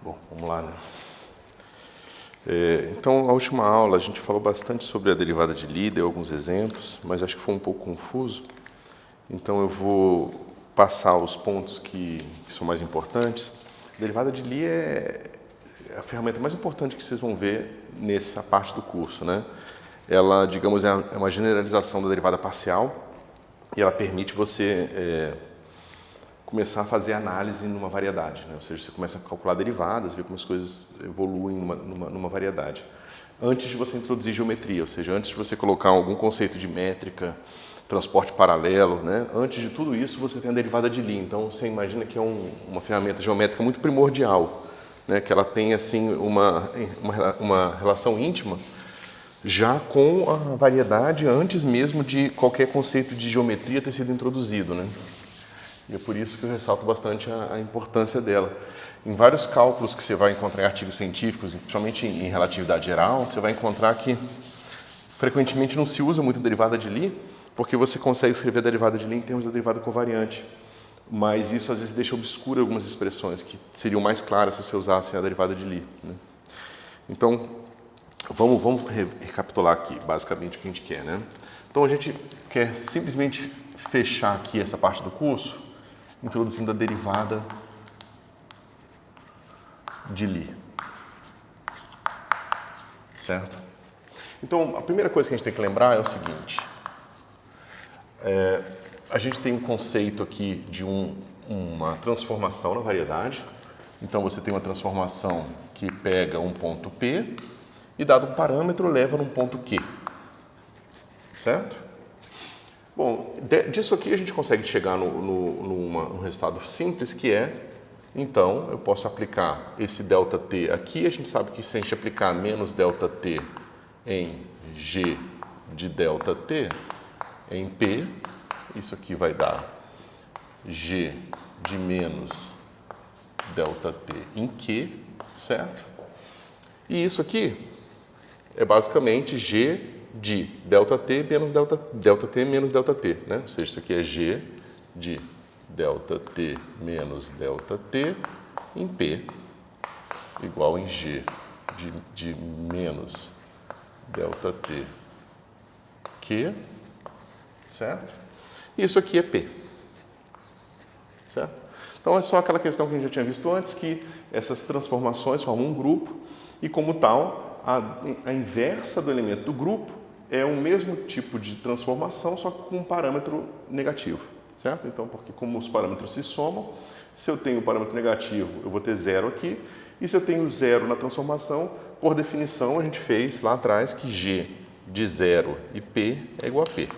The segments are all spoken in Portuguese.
Bom, vamos lá, né? Então, na última aula a gente falou bastante sobre a derivada de Lie, deu alguns exemplos, mas acho que foi um pouco confuso. Então eu vou passar os pontos que são mais importantes. A derivada de Lie é a ferramenta mais importante que vocês vão ver nessa parte do curso, né? Ela, digamos, é uma generalização da derivada parcial e ela permite você começar a fazer análise numa variedade, né? Ou seja, você começa a calcular derivadas, ver como as coisas evoluem numa variedade. Antes de você introduzir geometria, ou seja, antes de você colocar algum conceito de métrica, transporte paralelo, né? Antes de tudo isso, você tem a derivada de Lie. Então, você imagina que é uma ferramenta geométrica muito primordial, né? Que ela tem assim uma relação íntima já com a variedade antes mesmo de qualquer conceito de geometria ter sido introduzido, né? E é por isso que eu ressalto bastante a importância dela. Em vários cálculos que você vai encontrar em artigos científicos, principalmente em relatividade geral, você vai encontrar que frequentemente não se usa muito a derivada de Lie, porque você consegue escrever a derivada de Lie em termos da derivada covariante. Mas isso às vezes deixa obscura algumas expressões que seriam mais claras se você usasse a derivada de Lie, né? Então, vamos recapitular aqui basicamente o que a gente quer, né? Então a gente quer simplesmente fechar aqui essa parte do curso introduzindo a derivada de Lie, certo? Então, a primeira coisa que a gente tem que lembrar é o seguinte. A gente tem um conceito aqui de uma transformação na variedade. Então, você tem uma transformação que pega um ponto P e, dado um parâmetro, leva num ponto Q, certo? Bom, disso aqui a gente consegue chegar num resultado simples que é, então, eu posso aplicar esse ΔT aqui, a gente sabe que se a gente aplicar menos ΔT em G de ΔT em P, isso aqui vai dar G de menos ΔT em Q, certo? E isso aqui é basicamente G de ΔT menos ΔT menos ΔT, né? Ou seja, isso aqui é G de ΔT menos ΔT em P igual em G de menos ΔT Q, certo? E isso aqui é P, certo? Então é só aquela questão que a gente já tinha visto antes, que essas transformações formam um grupo e, como tal, a inversa do elemento do grupo é o mesmo tipo de transformação, só que com um parâmetro negativo, certo? Então, porque como os parâmetros se somam, se eu tenho o parâmetro negativo, eu vou ter zero aqui, e se eu tenho zero na transformação, por definição, a gente fez lá atrás que G de zero e P é igual a P.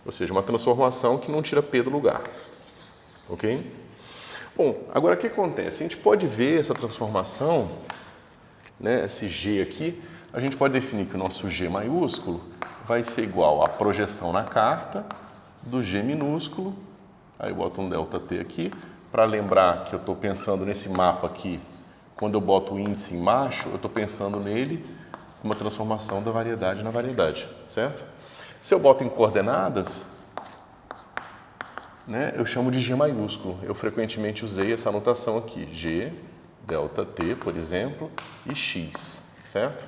Ou seja, uma transformação que não tira P do lugar, ok? Bom, agora o que acontece? A gente pode ver essa transformação, né, esse G aqui, a gente pode definir que o nosso G maiúsculo vai ser igual à projeção na carta do G minúsculo, aí eu boto um ΔT aqui, para lembrar que eu estou pensando nesse mapa aqui, quando eu boto o índice embaixo, eu estou pensando nele como uma transformação da variedade na variedade, certo? Se eu boto em coordenadas, né, eu chamo de G maiúsculo. Eu frequentemente usei essa anotação aqui, G, ΔT, por exemplo, e X, certo?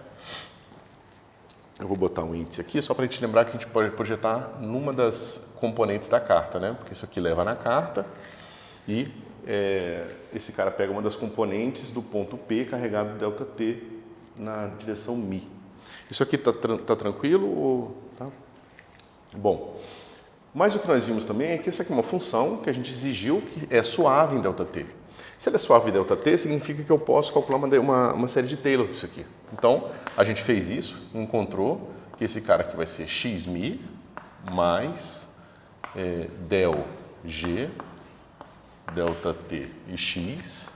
Eu vou botar um índice aqui só para a gente lembrar que a gente pode projetar numa das componentes da carta, né? Porque isso aqui leva na carta e esse cara pega uma das componentes do ponto P carregado ΔT na direção Mi. Isso aqui tá tranquilo ou tá? Bom, mas o que nós vimos também é que essa aqui é uma função que a gente exigiu que é suave em ΔT. Se ela é suave em ΔT, significa que eu posso calcular uma série de Taylor disso aqui. Então, a gente fez isso, encontrou que esse cara aqui vai ser xmi mais del G, ΔT e X,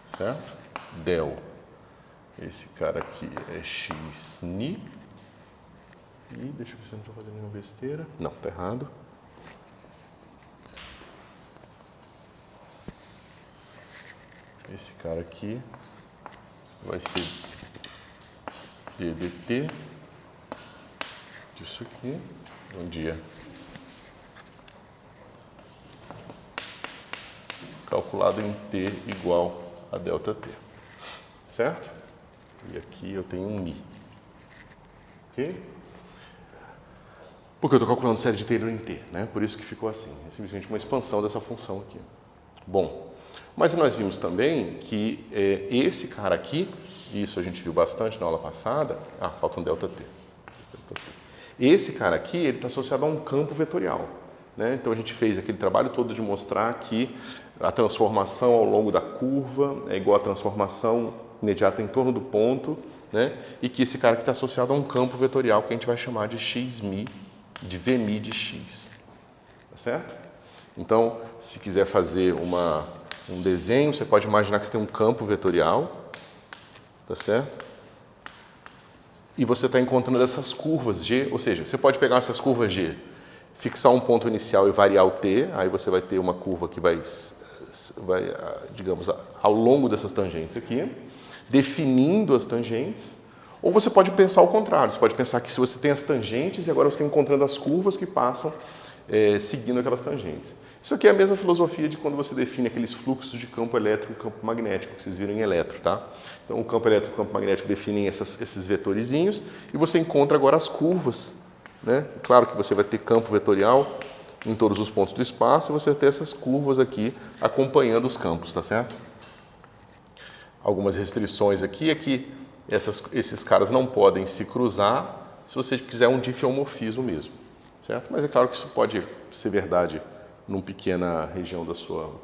certo? Del, esse cara aqui é xni. E deixa eu ver se eu não estou fazendo nenhuma besteira. Não, está errado. Esse cara aqui vai ser DDT disso aqui. Bom dia. Calculado em T igual a ΔT, certo? E aqui eu tenho um Mi, ok? Porque eu estou calculando série de Taylor em T, né? Por isso que ficou assim, é simplesmente uma expansão dessa função aqui. Bom, mas nós vimos também que esse cara aqui, isso a gente viu bastante na aula passada, falta um ΔT. Esse cara aqui, ele está associado a um campo vetorial, né? Então a gente fez aquele trabalho todo de mostrar que a transformação ao longo da curva é igual à transformação imediata em torno do ponto, né? E que esse cara aqui está associado a um campo vetorial que a gente vai chamar de xmi, de Vmi de x, tá certo? Então, se quiser fazer um desenho, você pode imaginar que você tem um campo vetorial, tá certo? E você está encontrando essas curvas G, ou seja, você pode pegar essas curvas G, fixar um ponto inicial e variar o T, aí você vai ter uma curva que vai digamos, ao longo dessas tangentes aqui, definindo as tangentes. Ou você pode pensar ao contrário, você pode pensar que se você tem as tangentes e agora você está encontrando as curvas que passam seguindo aquelas tangentes. Isso aqui é a mesma filosofia de quando você define aqueles fluxos de campo elétrico e campo magnético, que vocês viram em eletro, tá? Então o campo elétrico e o campo magnético definem esses vetorizinhos e você encontra agora as curvas, né? Claro que você vai ter campo vetorial em todos os pontos do espaço e você vai ter essas curvas aqui acompanhando os campos, tá certo? Algumas restrições aqui é que esses caras não podem se cruzar se você quiser um diffeomorfismo mesmo, certo? Mas é claro que isso pode ser verdade numa pequena região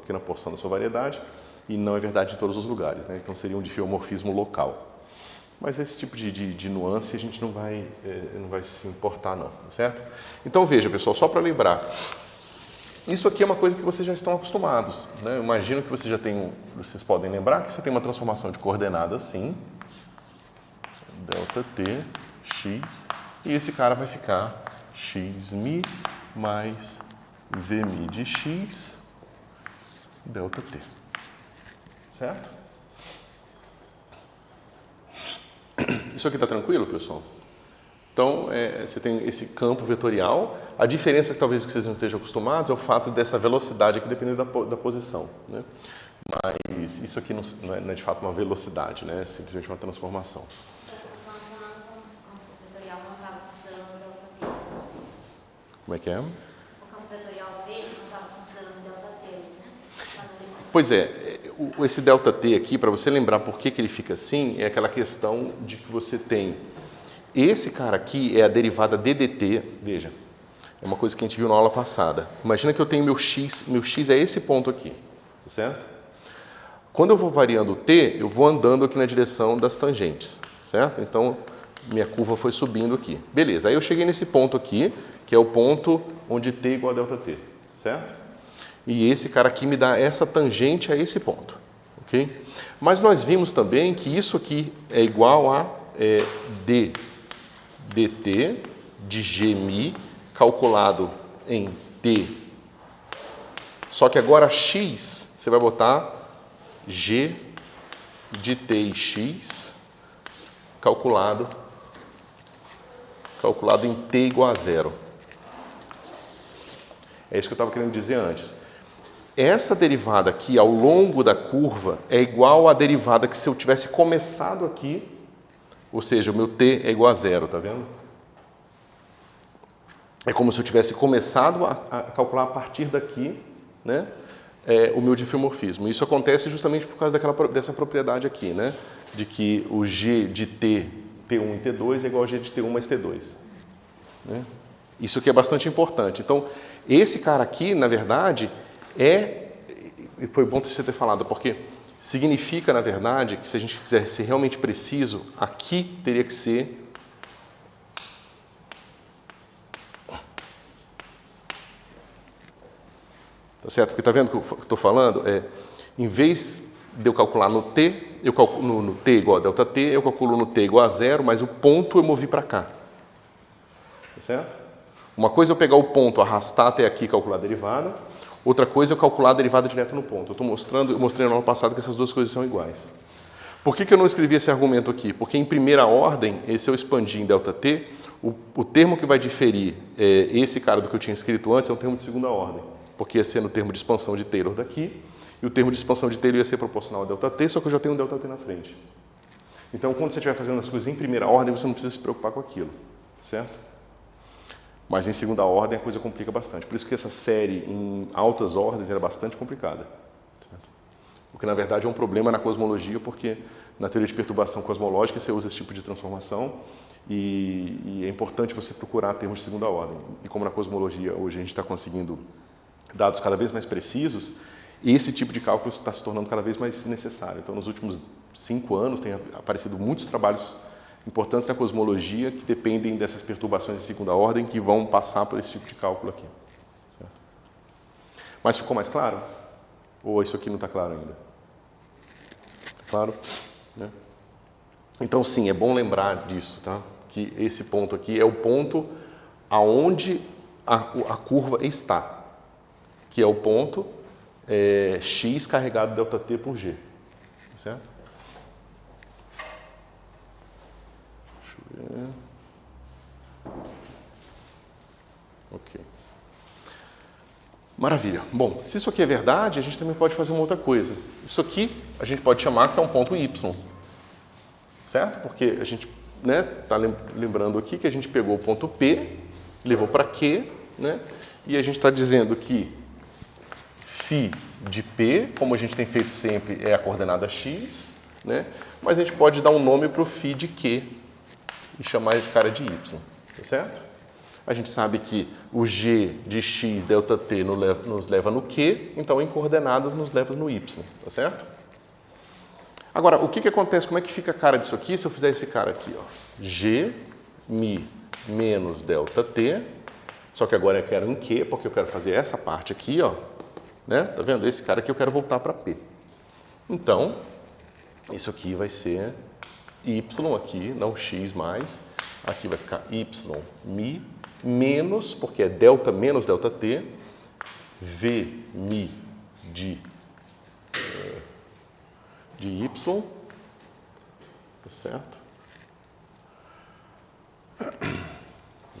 pequena porção da sua variedade e não é verdade em todos os lugares, né? Então seria um diffeomorfismo local. Mas esse tipo de nuance a gente não vai se importar não, certo? Então veja, pessoal, só para lembrar, isso aqui é uma coisa que vocês já estão acostumados, né? Eu imagino que vocês podem lembrar que você tem uma transformação de coordenadas assim, ΔT, x, e esse cara vai ficar xmi mais Vmi de x, ΔT, certo? Isso aqui está tranquilo, pessoal? Então, você tem esse campo vetorial. A diferença que talvez que vocês não estejam acostumados é o fato dessa velocidade aqui dependendo da posição, né? Mas isso aqui não é de fato uma velocidade, né? É simplesmente uma transformação. Como é que é? O campo vetorial dele não estava considerando ΔT, né? Pois é, esse ΔT aqui, para você lembrar por que ele fica assim, é aquela questão de que você tem esse cara aqui é a derivada ddt, veja, é uma coisa que a gente viu na aula passada. Imagina que eu tenho meu x é esse ponto aqui, certo? Quando eu vou variando o t, eu vou andando aqui na direção das tangentes, certo? Então, minha curva foi subindo aqui. Beleza, aí eu cheguei nesse ponto aqui, que é o ponto onde t é igual a ΔT, certo? E esse cara aqui me dá essa tangente a esse ponto, ok? Mas nós vimos também que isso aqui é igual a dt de gmi calculado em t. Só que agora x, você vai botar g de t e x calculado em t igual a zero. É isso que eu estava querendo dizer antes. Essa derivada aqui ao longo da curva é igual à derivada que se eu tivesse começado aqui, ou seja, o meu t é igual a zero, tá vendo? É como se eu tivesse começado a calcular a partir daqui, né, o meu diffeomorfismo. Isso acontece justamente por causa dessa propriedade aqui, né, de que o g de t, t1 e t2 é igual a g de t1 mais t2. Né? Isso aqui é bastante importante. Então, esse cara aqui, na verdade, foi bom você ter falado, porque significa, na verdade, que se a gente quiser ser realmente preciso, aqui teria que ser tá certo? Porque tá vendo o que eu estou falando? Em vez de eu calcular no t, eu calculo no t igual a ΔT, eu calculo no t igual a zero, mas o ponto eu movi para cá. Tá certo? Uma coisa é eu pegar o ponto, arrastar até aqui e calcular a derivada. Outra coisa é eu calcular a derivada direto no ponto. Eu mostrei no ano passado que essas duas coisas são iguais. Por que eu não escrevi esse argumento aqui? Porque em primeira ordem, se eu expandir em ΔT, o termo que vai diferir esse cara do que eu tinha escrito antes é um termo de segunda ordem. Porque ia ser no termo de expansão de Taylor daqui, E o termo de expansão de T ia ser proporcional a ΔT, só que eu já tenho um ΔT na frente. Então, quando você estiver fazendo as coisas em primeira ordem, você não precisa se preocupar com aquilo, certo? Mas em segunda ordem a coisa complica bastante. Por isso que essa série em altas ordens era bastante complicada. Certo? O que na verdade é um problema na cosmologia, porque na teoria de perturbação cosmológica você usa esse tipo de transformação e é importante você procurar termos de segunda ordem. E como na cosmologia hoje a gente está conseguindo dados cada vez mais precisos, esse tipo de cálculo está se tornando cada vez mais necessário. Então, nos últimos 5 anos, tem aparecido muitos trabalhos importantes na cosmologia que dependem dessas perturbações de segunda ordem que vão passar por esse tipo de cálculo aqui. Certo? Mas ficou mais claro? Ou isso aqui não está claro ainda? Claro? Né? Então, sim, é bom lembrar disso, tá? Que esse ponto aqui é o ponto aonde a curva está, que é o ponto x carregado ΔT por g, certo? Deixa eu ver. Ok. Maravilha. Bom, se isso aqui é verdade, a gente também pode fazer uma outra coisa. Isso aqui a gente pode chamar que é um ponto y, certo? Porque a gente está lembrando aqui que a gente pegou o ponto P, levou para Q, né? E a gente está dizendo que φ de P, como a gente tem feito sempre, é a coordenada x, né? Mas a gente pode dar um nome para o φ de Q e chamar esse cara de y, tá certo? A gente sabe que o g de x ΔT nos leva no Q, então em coordenadas nos leva no y, tá certo? Agora, o que acontece, como é que fica a cara disso aqui se eu fizer esse cara aqui, ó? G mi menos ΔT, só que agora eu quero em Q, porque eu quero fazer essa parte aqui, ó. Né? Tá vendo? Esse cara aqui eu quero voltar para P. Então, isso aqui vai ser y aqui, não x mais. Aqui vai ficar y mi menos, porque é delta menos ΔT, v mi de y, tá certo?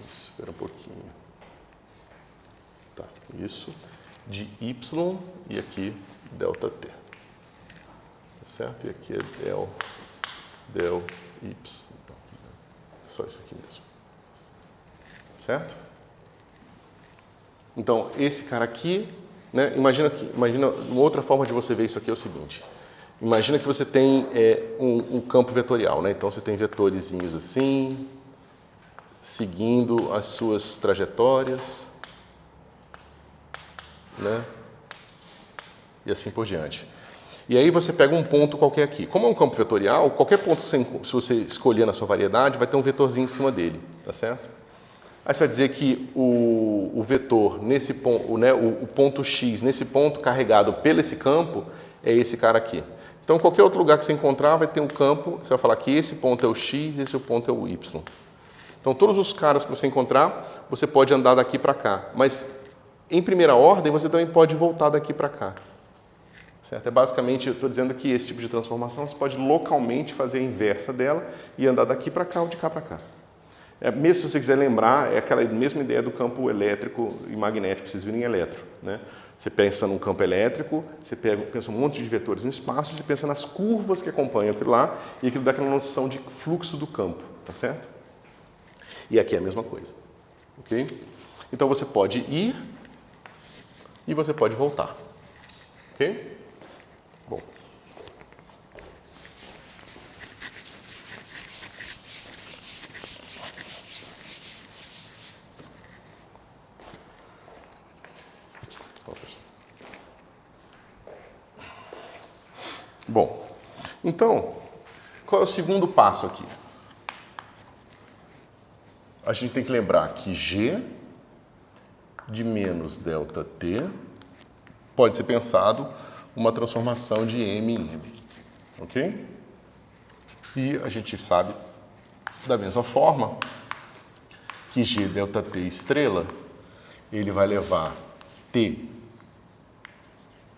Espera um pouquinho. Tá, isso. De y e aqui ΔT. Tá certo? E aqui é del y. Só isso aqui mesmo. Certo? Então, esse cara aqui, né? Imagina uma outra forma de você ver isso aqui é o seguinte. Imagina que você tem um campo vetorial, né? Então você tem vetorizinhos assim, seguindo as suas trajetórias, né? E assim por diante. E aí você pega um ponto qualquer aqui. Como é um campo vetorial, qualquer ponto se você escolher na sua variedade, vai ter um vetorzinho em cima dele, tá certo? Aí você vai dizer que o vetor nesse ponto, né, o ponto x nesse ponto carregado pelo esse campo é esse cara aqui. Então qualquer outro lugar que você encontrar vai ter um campo, você vai falar que esse ponto é o x, esse ponto é o y. Então todos os caras que você encontrar, você pode andar daqui para cá, mas em primeira ordem, você também pode voltar daqui para cá. Certo? Basicamente, eu estou dizendo que esse tipo de transformação você pode localmente fazer a inversa dela e andar daqui para cá ou de cá para cá. Mesmo se você quiser lembrar, é aquela mesma ideia do campo elétrico e magnético, vocês viram em eletro. Né? Você pensa num campo elétrico, você pensa um monte de vetores no espaço, você pensa nas curvas que acompanham aquilo lá e aquilo dá aquela noção de fluxo do campo. Tá certo? E aqui é a mesma coisa. Ok? Então você pode ir e você pode voltar. Ok? Bom. Bom, então, qual é o segundo passo aqui? A gente tem que lembrar que G de menos ΔT pode ser pensado uma transformação de M em M, ok? E a gente sabe, da mesma forma, que G ΔT estrela, ele vai levar T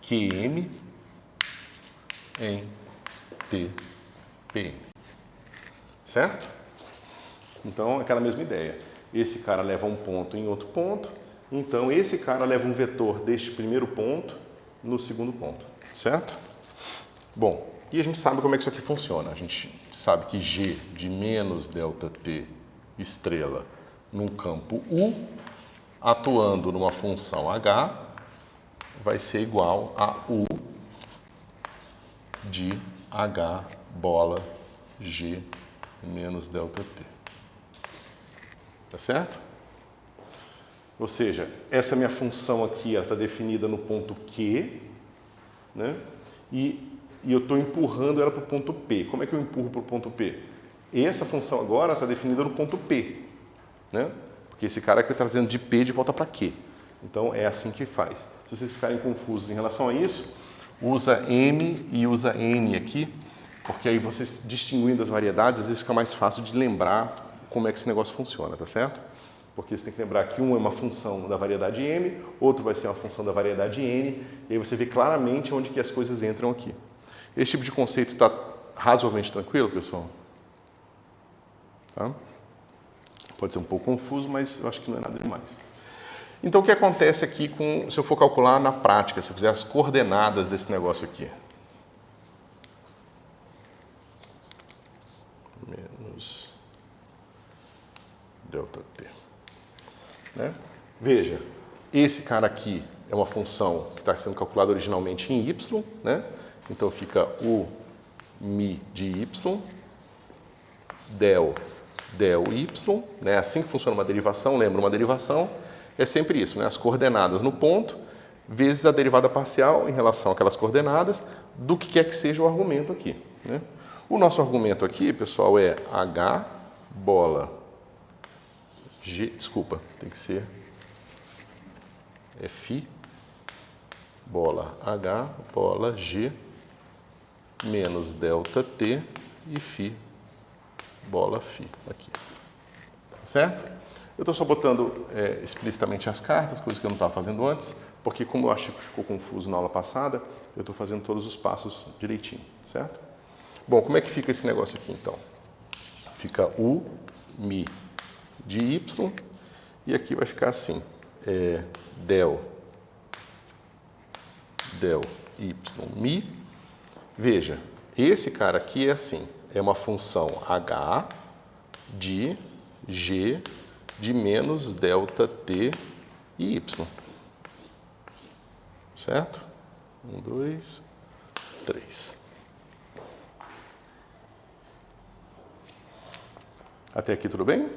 QM em TPM, certo? Então, aquela mesma ideia. Esse cara leva um ponto em outro ponto, então esse cara leva um vetor deste primeiro ponto no segundo ponto, certo? Bom, e a gente sabe como é que isso aqui funciona. A gente sabe que G de menos ΔT estrela num campo U, atuando numa função H, vai ser igual a U de H bola G menos ΔT. Tá certo? Ou seja, essa minha função aqui está definida no ponto Q, né? E eu estou empurrando ela para o ponto P. Como é que eu empurro para o ponto P? Essa função agora está definida no ponto P, né? Porque esse cara aqui está trazendo de P de volta para Q. Então é assim que faz. Se vocês ficarem confusos em relação a isso, usa M e usa N aqui, porque aí vocês distinguindo as variedades, às vezes fica mais fácil de lembrar como é que esse negócio funciona, tá certo? Porque você tem que lembrar que um é uma função da variedade M, outro vai ser uma função da variedade N, e aí você vê claramente onde que as coisas entram aqui. Esse tipo de conceito está razoavelmente tranquilo, pessoal? Tá? Pode ser um pouco confuso, mas eu acho que não é nada demais. Então, o que acontece aqui se eu for calcular na prática, se eu fizer as coordenadas desse negócio aqui? Menos ΔT. Né? Veja, esse cara aqui é uma função que está sendo calculada originalmente em y, né? Então fica o mi de y, del y, né? Assim que funciona uma derivação, lembra, uma derivação é sempre isso, né? As coordenadas no ponto, vezes a derivada parcial em relação àquelas coordenadas, do que quer que seja o argumento aqui, né? O nosso argumento aqui, pessoal, é h bola g, desculpa, tem que ser Φ bola H bola G menos ΔT e Φ bola Φ aqui. Certo? Eu estou só botando explicitamente as cartas, coisa que eu não estava fazendo antes, porque como eu acho que ficou confuso na aula passada, eu estou fazendo todos os passos direitinho, certo? Bom, como é que fica esse negócio aqui então? Fica U, Mi de Y, e aqui vai ficar assim, del y mi. Veja, esse cara aqui é assim, é uma função h de g de menos ΔT e y. Certo? 1, 2, 3. Até aqui tudo bem?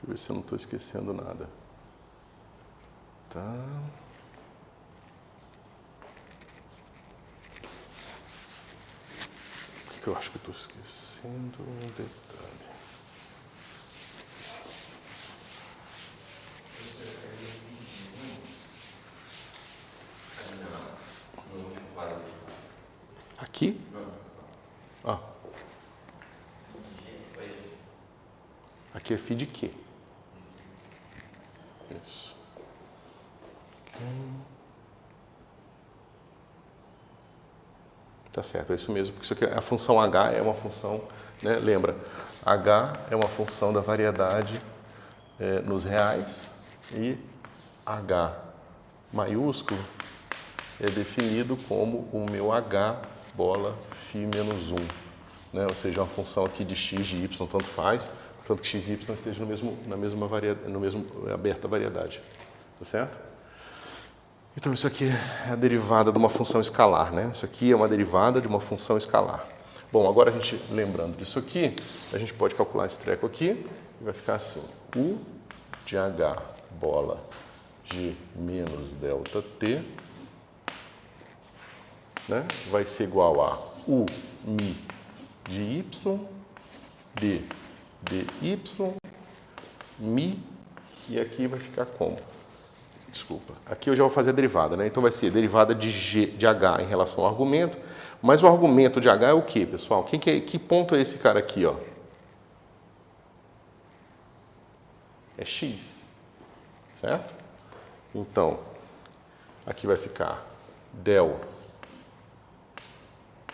Deixa eu ver se eu não estou esquecendo nada. Tá. O que eu acho que eu estou esquecendo? Um detalhe. Aqui? Ah. Aqui é Φ de quê? Isso. Tá certo, é isso mesmo, porque isso aqui, a função h é uma função, né? Lembra, h é uma função da variedade nos reais e h maiúsculo é definido como o meu h bola φ menos 1, né? Ou seja, uma função aqui de x de y, tanto faz, tanto que x e y estejam na mesma variedade, no mesmo aberta variedade, tá certo? Então, isso aqui é a derivada de uma função escalar, né? Isso aqui é uma derivada de uma função escalar. Bom, agora a gente, lembrando disso aqui, a gente pode calcular esse treco aqui e vai ficar assim. U de H bola G menos ΔT, né? Vai ser igual a U mi de Y, D dy, mi, e aqui vai ficar como? Desculpa, aqui eu já vou fazer a derivada, né? Então vai ser derivada de H em relação ao argumento, mas o argumento de H é o que, pessoal? Que ponto é esse cara aqui, ó? É X, certo? Então, aqui vai ficar del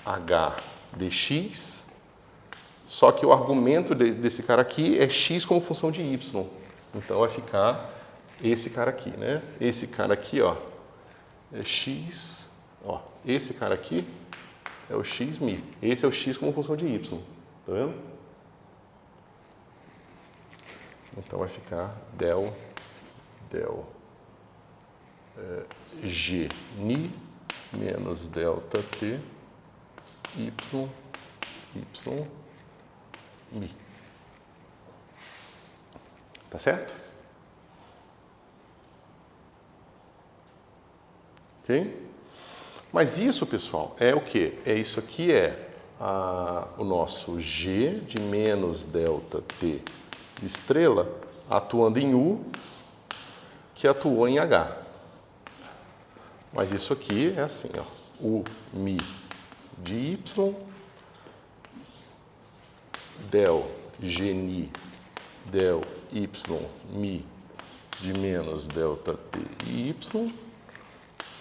H dx, só que o argumento desse cara aqui é X como função de Y. Então vai ficar esse cara aqui, né? Esse cara aqui, ó, é x, ó, esse cara aqui é o x mi. Esse é o x como função de y, tá vendo? Então vai ficar del g ni menos delta t y mi. Tá certo? Ok? Mas isso, pessoal, é o quê? Isso aqui é o nosso g de menos delta t estrela atuando em u, que atuou em h. Mas isso aqui é assim, ó, u mi de y, del g ni del y mi de menos delta t e y,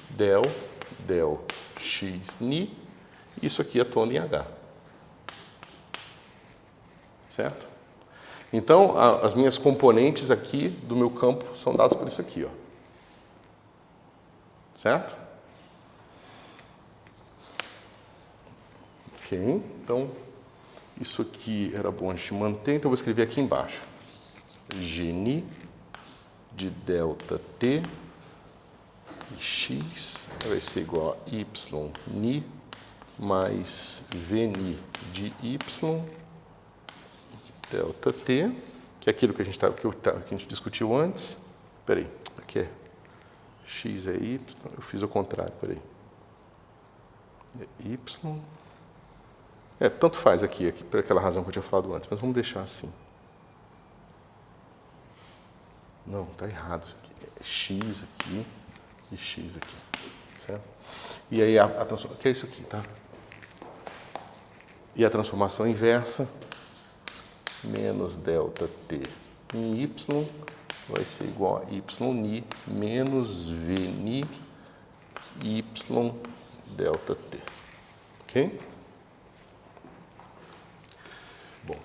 del x ni, isso aqui atuando em h. Certo? Então, as minhas componentes aqui do meu campo são dadas por isso aqui, ó. Certo? Ok, então, isso aqui era bom a gente manter, então eu vou escrever aqui embaixo. Gni de delta t e x vai ser igual a y ni mais v ni de y delta t, que é aquilo que a gente discutiu antes. Peraí, aqui é x é y, eu fiz o contrário, peraí. É y. Tanto faz aqui por aquela razão que eu tinha falado antes, mas vamos deixar assim. Não, tá errado isso aqui. É x aqui e x aqui, certo? E aí a transformação, que é isso aqui, tá? E a transformação inversa, menos delta t em y, vai ser igual a y ni menos v ni y delta t. Ok? Bom,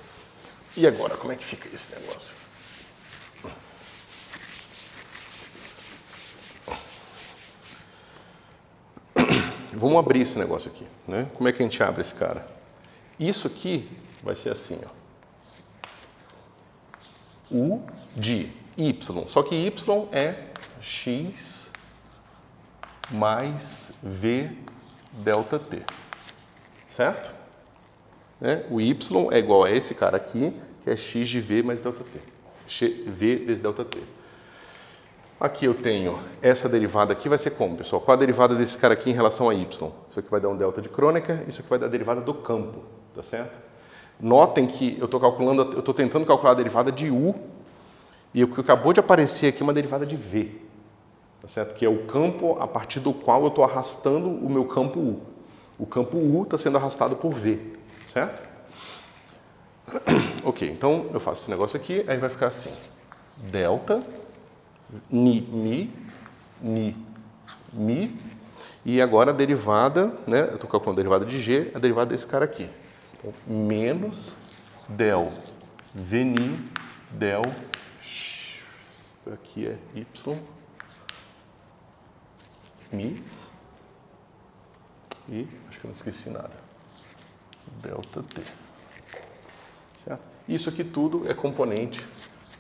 e agora, como é que fica esse negócio? Vamos abrir esse negócio aqui, né? Como é que a gente abre esse cara? Isso aqui vai ser assim, ó. U de y, só que y é x mais v delta t, certo? O y é igual a esse cara aqui, que é x de v mais delta t, v vezes delta t. Aqui eu tenho essa derivada aqui, vai ser como, pessoal? Qual a derivada desse cara aqui em relação a y? Isso aqui vai dar um delta de Kronecker, isso aqui vai dar a derivada do campo, tá certo? Notem que eu estou tentando calcular a derivada de u, e o que acabou de aparecer aqui é uma derivada de v, tá certo? Que é o campo a partir do qual eu estou arrastando o meu campo u. O campo u está sendo arrastado por v, certo? Ok, então eu faço esse negócio aqui, aí vai ficar assim. Delta ni, mi, e agora a derivada, né? Eu estou calculando a derivada de g, a derivada desse cara aqui. Então, menos del v ni del, aqui é y, mi, e acho que eu não esqueci nada, delta t. Certo? Isso aqui tudo é componente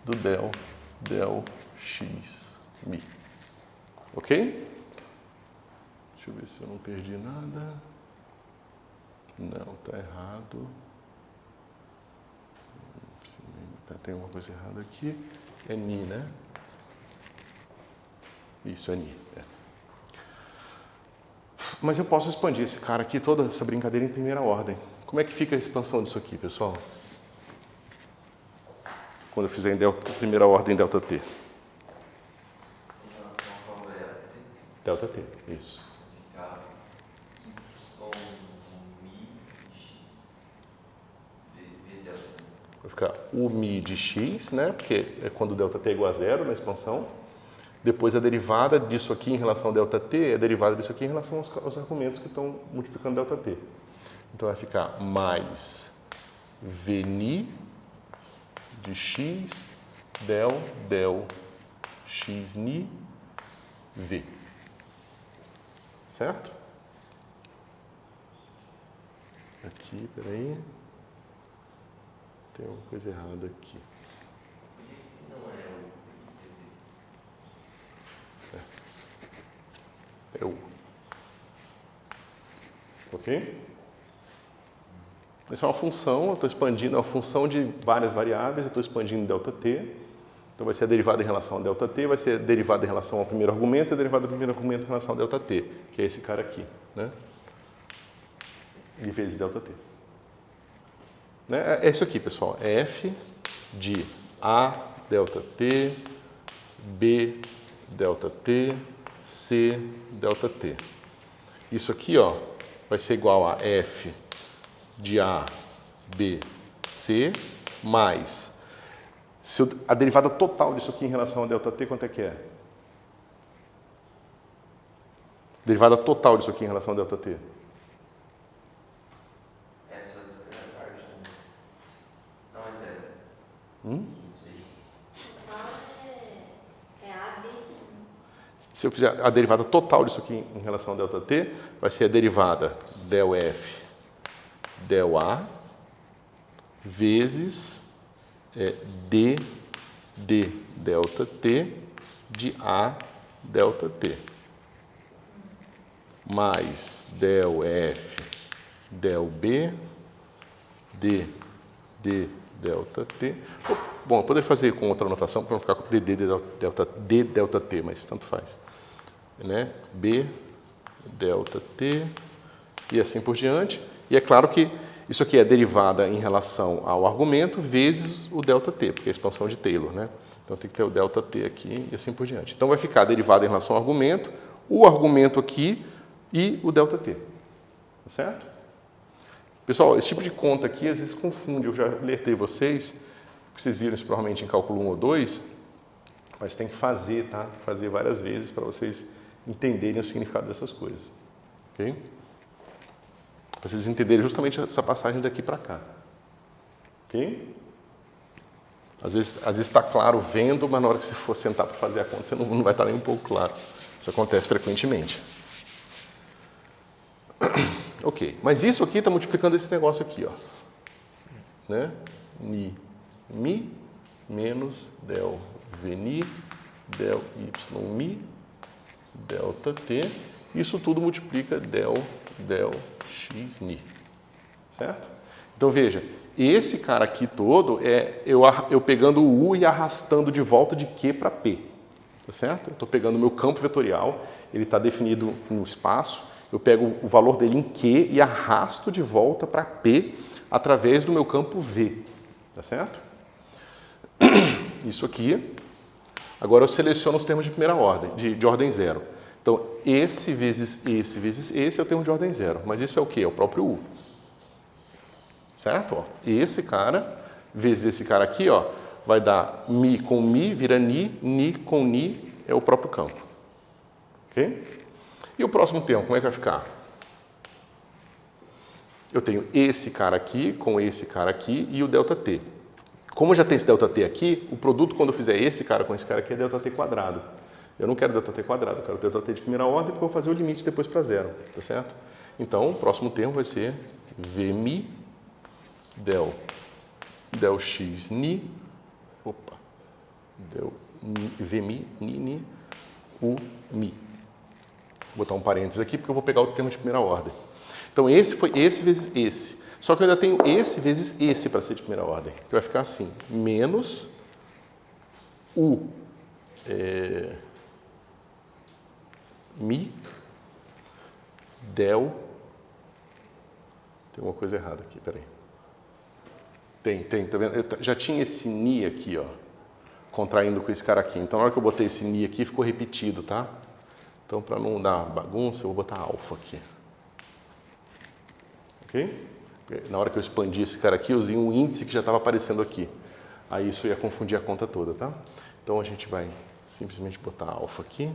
do del x mi. Ok? Deixa eu ver se eu não perdi nada. Não, tá errado. Tem uma coisa errada aqui. É ni, né? Isso, é ni. Mas eu posso expandir esse cara aqui, toda essa brincadeira em primeira ordem. Como é que fica a expansão disso aqui, pessoal? Quando eu fizer em primeira ordem delta t. Delta t, isso. Vai ficar u mi de x, né? Porque é quando o delta t é igual a zero na expansão. Depois a derivada disso aqui em relação ao delta t é a derivada disso aqui em relação aos argumentos que estão multiplicando delta t. Então vai ficar mais v ni de x del x ni v. certo? Aqui, peraí. Tem uma coisa errada aqui. É U. Ok? Isso é uma função, eu estou expandindo, é uma função de várias variáveis, eu estou expandindo ΔT. Então vai ser a derivada em relação a ΔT, vai ser a derivada em relação ao primeiro argumento e a derivada do primeiro argumento em relação a ΔT, que é esse cara aqui, né? E vezes ΔT. Né? É isso aqui, pessoal. É F de A ΔT, B ΔT, C ΔT. Isso aqui, ó, vai ser igual a F de A, B, C, mais a derivada total disso aqui em relação a ΔT, quanto é que é? Derivada total disso aqui em relação a ΔT. Essa é a primeira parte, né? Não, é zero. Não sei. É A, B, C. Se eu fizer a derivada total disso aqui em relação a ΔT, vai ser a derivada ΔF, ΔA, vezes d ΔT de A ΔT. Mais ΔF, ΔB, d ΔT. Bom, eu poderia fazer com outra notação para não ficar com d ΔT, mas tanto faz. Né? B ΔT e assim por diante. E é claro que isso aqui é derivada em relação ao argumento vezes o ΔT, porque é a expansão de Taylor, né? Então tem que ter o ΔT aqui e assim por diante. Então vai ficar derivada em relação ao argumento, o argumento aqui e o ΔT. Tá certo? Pessoal, esse tipo de conta aqui às vezes confunde. Eu já alertei vocês, vocês viram isso provavelmente em cálculo 1 ou 2, mas tem que fazer, tá? Fazer várias vezes para vocês entenderem o significado dessas coisas. Ok? Para vocês entenderem justamente essa passagem daqui para cá. Ok? Às vezes está claro vendo, mas na hora que você for sentar para fazer a conta, você não vai estar nem um pouco claro. Isso acontece frequentemente. Ok, mas isso aqui está multiplicando esse negócio aqui, ó. Né? Mi menos del Vni, del Y ΔT. Isso tudo multiplica del Xni. Certo? Então veja, esse cara aqui todo é eu pegando o U e arrastando de volta de Q para P. Tá certo? Eu estou pegando o meu campo vetorial, ele está definido no espaço, eu pego o valor dele em Q e arrasto de volta para P através do meu campo V. Tá certo? Isso aqui. Agora eu seleciono os termos de primeira ordem, de ordem zero. Então, esse vezes esse é o termo de ordem zero. Mas isso é o quê? É o próprio U. Certo? Ó, esse cara vezes esse cara aqui, ó, vai dar Mi com Mi, vira Ni com Ni é o próprio campo. Ok? E o próximo termo, como é que vai ficar? Eu tenho esse cara aqui com esse cara aqui e o ΔT. Como já tem esse ΔT aqui, o produto quando eu fizer esse cara com esse cara aqui é ΔT quadrado. Eu não quero ΔT quadrado, eu quero ΔT de primeira ordem porque eu vou fazer o limite depois para zero, tá certo? Então, o próximo termo vai ser Vmi del X Ni, del Vmi Ni U Mi. Vou botar um parênteses aqui porque eu vou pegar o termo de primeira ordem. Então, esse foi esse vezes esse. Só que eu ainda tenho esse vezes esse para ser de primeira ordem, que vai ficar assim, menos U Mi del... Tem uma coisa errada aqui, peraí. Tem, tá vendo? Eu já tinha esse Ni aqui, ó, contraindo com esse cara aqui. Então, na hora que eu botei esse Ni aqui, ficou repetido, tá? Então, para não dar bagunça, eu vou botar alfa aqui. Ok? Na hora que eu expandi esse cara aqui, eu usei um índice que já estava aparecendo aqui. Aí isso ia confundir a conta toda, tá? Então a gente vai simplesmente botar alfa aqui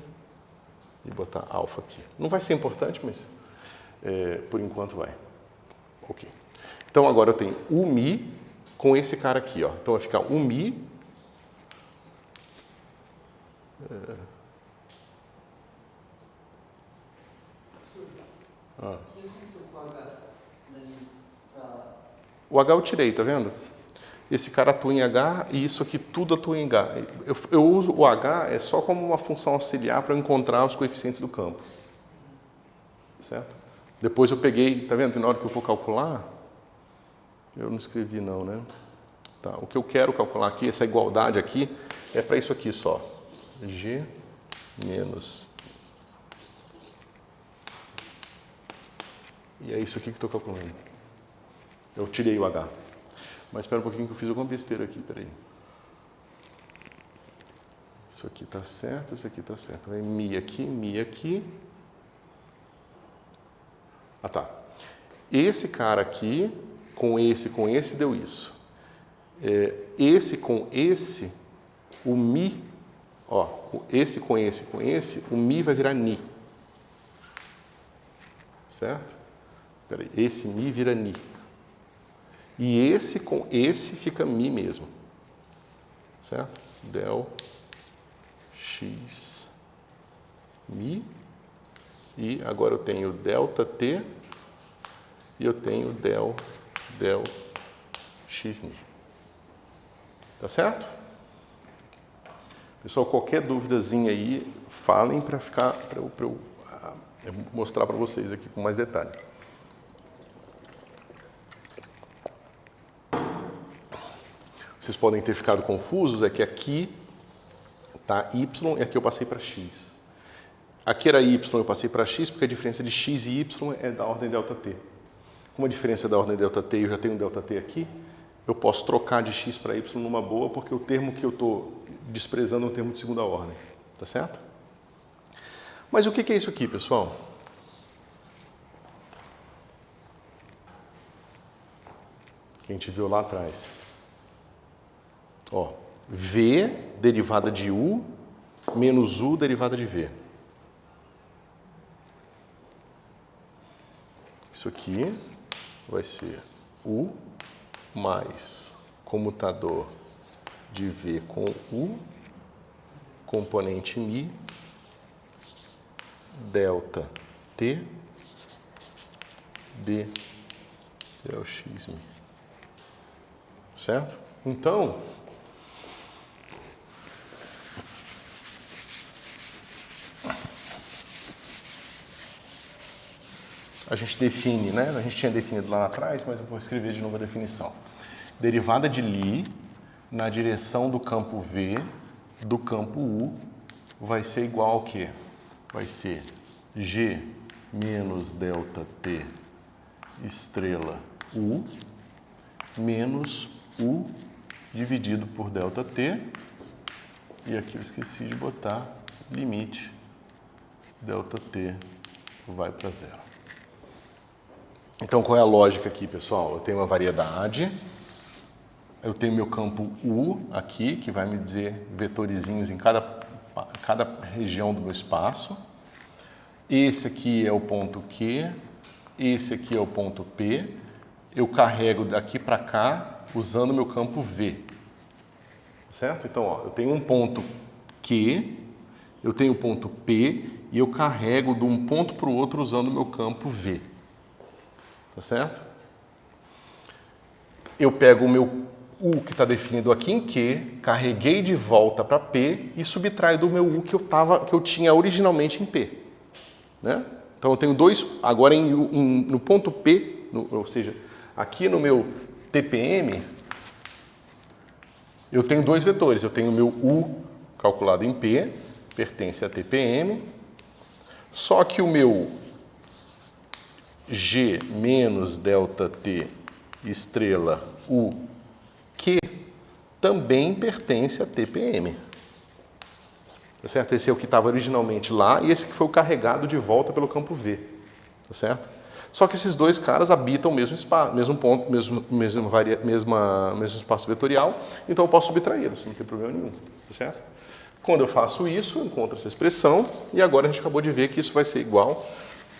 e botar alfa aqui. Não vai ser importante, mas por enquanto vai. Ok. Então agora eu tenho o Mi com esse cara aqui, ó. Então vai ficar o Mi O que aconteceu com o H dali pra... O H eu tirei, tá vendo? Esse cara atua em H e isso aqui tudo atua em H. Eu uso o H é só como uma função auxiliar para encontrar os coeficientes do campo. Certo? Depois eu peguei, tá vendo? Na hora que eu for calcular, eu não escrevi não, né? Tá, o que eu quero calcular aqui, essa igualdade aqui, é para isso aqui só. G menos... E é isso aqui que eu estou calculando. Eu tirei o H. Mas espera um pouquinho que eu fiz alguma besteira aqui, peraí. Isso aqui está certo, isso aqui está certo. Vai mi aqui. Ah, tá. Esse cara aqui, com esse, deu isso. Esse com esse, o mi, ó, esse com esse, o mi vai virar ni. Certo? Peraí, esse mi vira ni. E esse com esse fica mi mesmo. Certo? Del x mi. E agora eu tenho delta t e eu tenho del x ni. Tá certo? Pessoal, qualquer duvidazinha aí, falem para eu mostrar para vocês aqui com mais detalhe. Vocês podem ter ficado confusos, é que aqui está y e aqui eu passei para x. Aqui era y, eu passei para x, porque a diferença de x e y é da ordem ΔT. Como a diferença é da ordem ΔT e eu já tenho um ΔT aqui, eu posso trocar de x para y numa boa, porque o termo que eu estou desprezando é um termo de segunda ordem. Tá certo? Mas o que é isso aqui, pessoal? Que a gente viu lá atrás. Ó, V derivada de U menos U derivada de V. Isso aqui vai ser U mais comutador de V com U, componente mi, delta T, d del x mi. Certo? Então, a gente define, né? A gente tinha definido lá atrás, mas eu vou escrever de novo a definição. Derivada de Lie na direção do campo V do campo U vai ser igual ao quê? Vai ser G menos delta T estrela U menos U dividido por delta T. E aqui eu esqueci de botar limite delta T vai para zero. Então, qual é a lógica aqui, pessoal? Eu tenho uma variedade, eu tenho meu campo U aqui, que vai me dizer vetorizinhos em cada região do meu espaço. Esse aqui é o ponto Q, esse aqui é o ponto P. Eu carrego daqui para cá usando o meu campo V. Certo? Então, ó, eu tenho um ponto Q, eu tenho um ponto P e eu carrego de um ponto para o outro usando o meu campo V. Tá certo? Eu pego o meu U que está definido aqui em Q, carreguei de volta para P e subtraio do meu U que eu tinha originalmente em P. Né? Então eu tenho dois, agora no ponto P, ou seja, aqui no meu TPM, eu tenho dois vetores. Eu tenho o meu U calculado em P, pertence a TPM, só que o meu G menos delta T estrela U Q também pertence a TPM. Tá certo? Esse é o que estava originalmente lá e esse que foi o carregado de volta pelo campo V. Tá certo? Só que esses dois caras habitam o mesmo espaço, mesmo ponto, mesmo espaço vetorial, então eu posso subtraí-los, não tem problema nenhum. Tá certo? Quando eu faço isso, eu encontro essa expressão e agora a gente acabou de ver que isso vai ser igual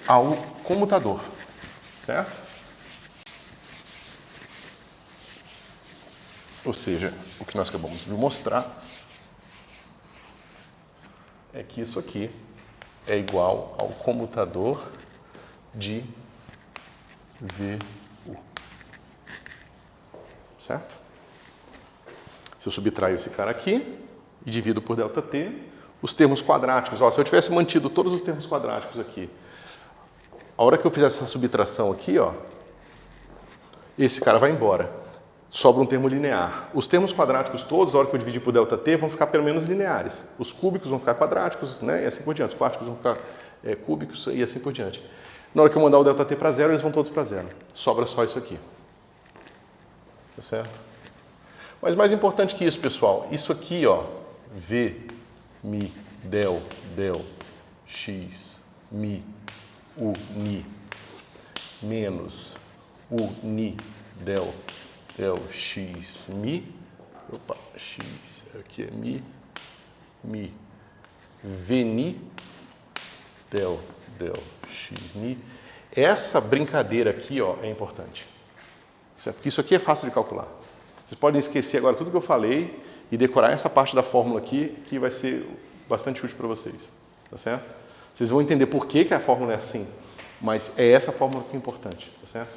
ao comutador, certo? Ou seja, o que nós acabamos de mostrar é que isso aqui é igual ao comutador de VU. Certo? Se eu subtraio esse cara aqui e divido por ΔT, os termos quadráticos, ó, se eu tivesse mantido todos os termos quadráticos aqui, a hora que eu fizer essa subtração aqui, ó, esse cara vai embora. Sobra um termo linear. Os termos quadráticos todos, a hora que eu dividir por ΔT, vão ficar pelo menos lineares. Os cúbicos vão ficar quadráticos, né, e assim por diante. Os quarticos vão ficar cúbicos e assim por diante. Na hora que eu mandar o ΔT para zero, eles vão todos para zero. Sobra só isso aqui. Tá certo? Mas mais importante que isso, pessoal, isso aqui, ó, V, Mi, del, X, Mi, U, Ni, menos U, Ni, del, X, Mi, opa, X, aqui é Mi, V, Ni, del, X, Ni. Essa brincadeira aqui, ó, é importante. Porque isso aqui é fácil de calcular. Vocês podem esquecer agora tudo que eu falei e decorar essa parte da fórmula aqui, que vai ser bastante útil para vocês. Tá certo? Vocês vão entender por que a fórmula é assim, mas é essa fórmula que é importante. Tá certo?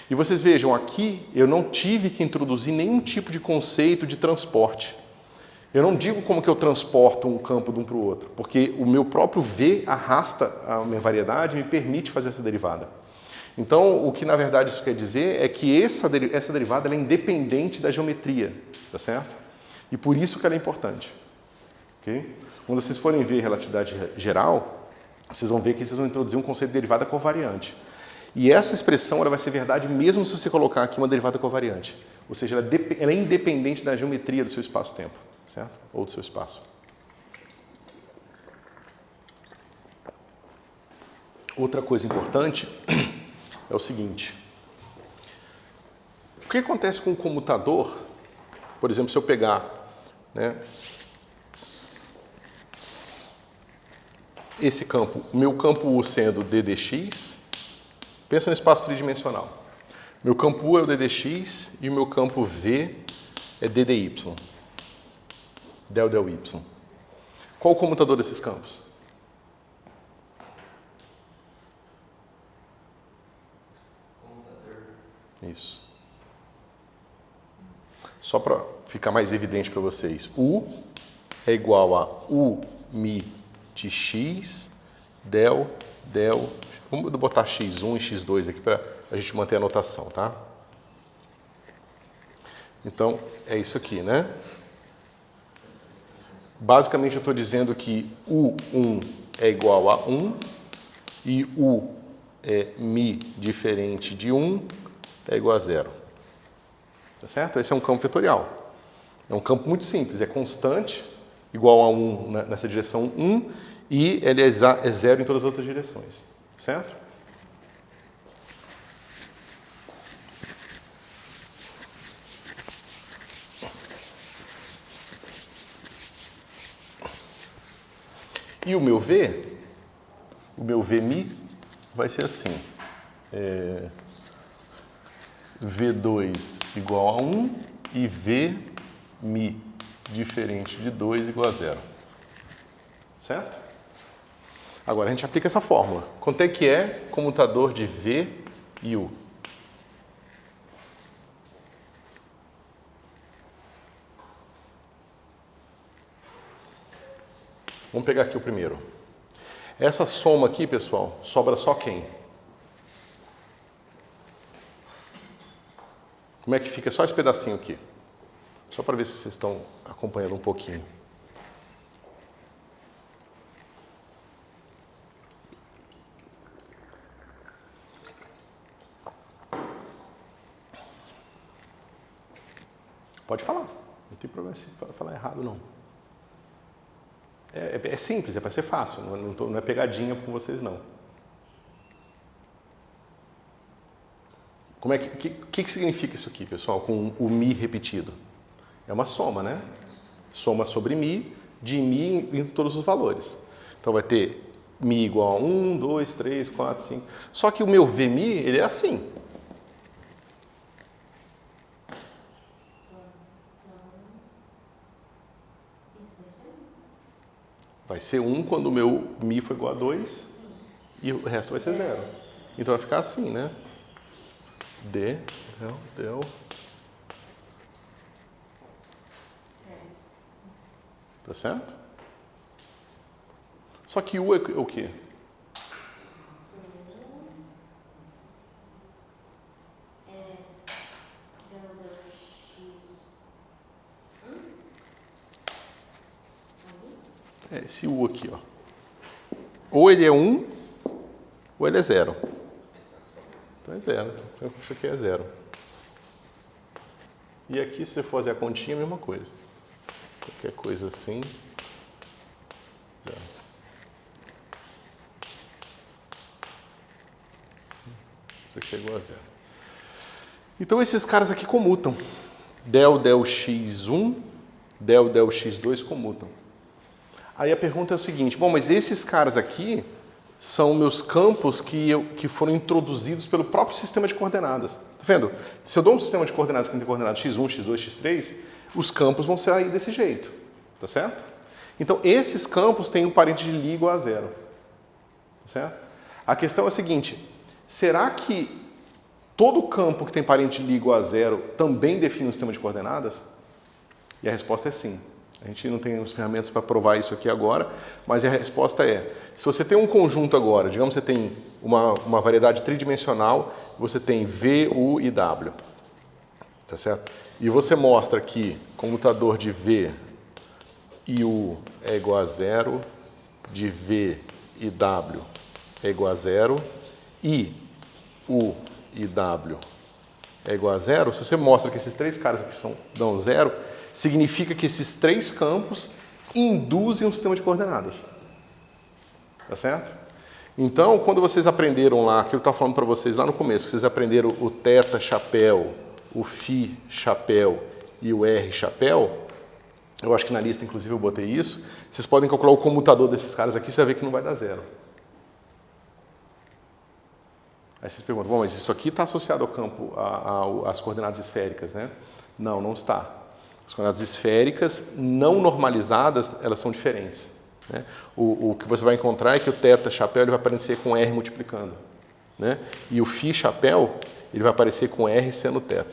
E vocês vejam, aqui eu não tive que introduzir nenhum tipo de conceito de transporte. Eu não digo como que eu transporto um campo de um para o outro, porque o meu próprio V arrasta a minha variedade e me permite fazer essa derivada. Então, o que na verdade isso quer dizer é que essa derivada ela é independente da geometria, tá certo? E por isso que ela é importante. Okay? Quando vocês forem ver relatividade geral, vocês vão ver que vocês vão introduzir um conceito de derivada covariante. E essa expressão ela vai ser verdade mesmo se você colocar aqui uma derivada covariante. Ou seja, ela é independente da geometria do seu espaço-tempo, certo? Ou do seu espaço. Outra coisa importante é o seguinte. O que acontece com o comutador, por exemplo, se eu pegar, né, esse campo, o meu campo U sendo d dx, pensa no espaço tridimensional. Meu campo U é o d dx e o meu campo V é d dy, del y. Qual o comutador desses campos? Isso. Só para ficar mais evidente para vocês. U é igual a U mi de x del. Vamos botar x1 e x2 aqui para a gente manter a notação, tá? Então, é isso aqui, né? Basicamente, eu estou dizendo que U1 é igual a 1 e U é mi diferente de 1 é igual a zero. Tá certo? Esse é um campo vetorial. É um campo muito simples, é constante, igual a 1 nessa direção 1, e ele é zero em todas as outras direções. Certo? E o meu V mi, vai ser assim. V2 igual a 1 e V mi diferente de 2 igual a zero. Certo? Agora a gente aplica essa fórmula. Quanto é que é comutador de V e U? Vamos pegar aqui o primeiro. Essa soma aqui, pessoal, sobra só quem? Como é que fica só esse pedacinho aqui? Só para ver se vocês estão acompanhando um pouquinho. Pode falar, não tem problema se falar errado, não. É simples, é para ser fácil, não é pegadinha com vocês, não. O que significa isso aqui, pessoal, com o mi repetido? É uma soma, né? Soma sobre mi, de mi em todos os valores. Então vai ter mi igual a 1, 2, 3, 4, 5. Só que o meu vmi, ele é assim. Vai ser 1 quando o meu mi for igual a 2 e o resto vai ser 0. Então vai ficar assim, né? D, del. Tá certo? Só que U é o quê? É esse U aqui, ó. Ou ele é 1, ou ele é 0. Então é 0. Então isso aqui é 0. E aqui, se você fazer a continha, é a mesma coisa. Qualquer coisa assim, 0. Isso aqui é igual a 0. Então esses caras aqui comutam. Del x1, del x2 comutam. Aí a pergunta é o seguinte, bom, mas esses caras aqui são meus campos que foram introduzidos pelo próprio sistema de coordenadas. Tá vendo? Se eu dou um sistema de coordenadas que tem coordenadas x1, x2, x3, os campos vão sair desse jeito. Tá certo? Então esses campos têm um parente de Lie igual a 0. Tá certo? A questão é a seguinte, será que todo campo que tem parente de Lie igual a 0 também define um sistema de coordenadas? E a resposta é sim. A gente não tem as ferramentas para provar isso aqui agora, mas a resposta é, se você tem um conjunto agora, digamos que você tem uma variedade tridimensional, você tem V, U e W, tá certo? E você mostra que comutador de V e U é igual a 0, de V e W é igual a 0, e U e W é igual a 0, se você mostra que esses três caras aqui dão 0, significa que esses três campos induzem um sistema de coordenadas. Tá certo? Então, quando vocês aprenderam lá, que eu estava falando para vocês lá no começo, vocês aprenderam o θ chapéu, o φ chapéu e o r chapéu, eu acho que na lista, inclusive, eu botei isso, vocês podem calcular o comutador desses caras aqui, você vai ver que não vai dar 0. Aí vocês perguntam, bom, mas isso aqui está associado ao campo, às coordenadas esféricas, né? Não, não está. As coordenadas esféricas não normalizadas, elas são diferentes. Né? O que você vai encontrar é que o θ chapéu ele vai aparecer com R multiplicando. Né? E o φ chapéu ele vai aparecer com R seno θ,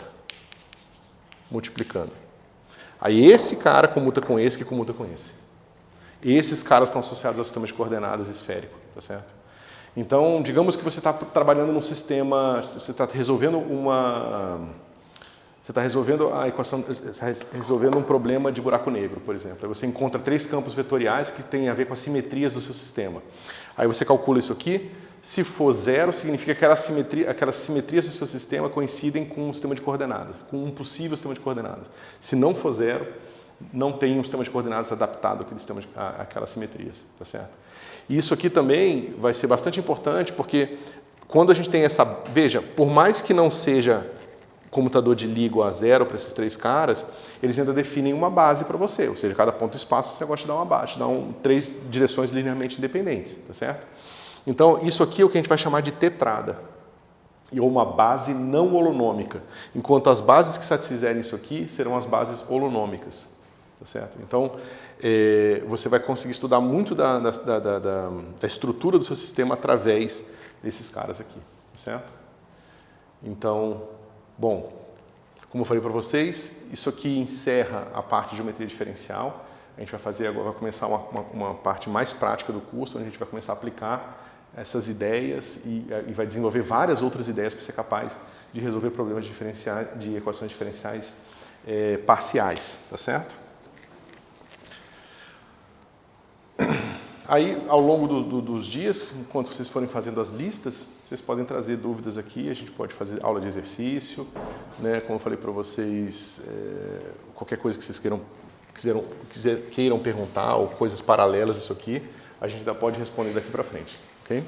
multiplicando. Aí esse cara comuta com esse que comuta com esse. Esses caras estão associados ao sistema de coordenadas esférico, tá certo? Então, digamos que você está trabalhando num sistema, você está resolvendo a equação, está resolvendo um problema de buraco negro, por exemplo. Aí você encontra três campos vetoriais que têm a ver com as simetrias do seu sistema. Aí você calcula isso aqui. Se for 0, significa que aquelas simetrias do seu sistema coincidem com um sistema de coordenadas, com um possível sistema de coordenadas. Se não for 0, não tem um sistema de coordenadas adaptado àquelas simetrias, tá certo? E isso aqui também vai ser bastante importante, porque quando a gente tem essa... Veja, por mais que não seja comutador de Lie igual a 0 para esses três caras, eles ainda definem uma base para você, ou seja, cada ponto do espaço você gosta de dar uma base, três direções linearmente independentes, tá certo? Então, isso aqui é o que a gente vai chamar de tetrada, ou uma base não holonômica, enquanto as bases que satisfizerem isso aqui serão as bases holonômicas, tá certo? Então, você vai conseguir estudar muito da estrutura do seu sistema através desses caras aqui, tá certo? Então, bom, como eu falei para vocês, isso aqui encerra a parte de geometria diferencial. A gente vai fazer agora, vai começar uma parte mais prática do curso, onde a gente vai começar a aplicar essas ideias e vai desenvolver várias outras ideias para ser capaz de resolver problemas de equações diferenciais parciais, tá certo? Aí, ao longo dos dias, enquanto vocês forem fazendo as listas, vocês podem trazer dúvidas aqui, a gente pode fazer aula de exercício, né? Como eu falei para vocês, qualquer coisa que vocês queiram perguntar, ou coisas paralelas a isso aqui, a gente ainda pode responder daqui para frente, ok?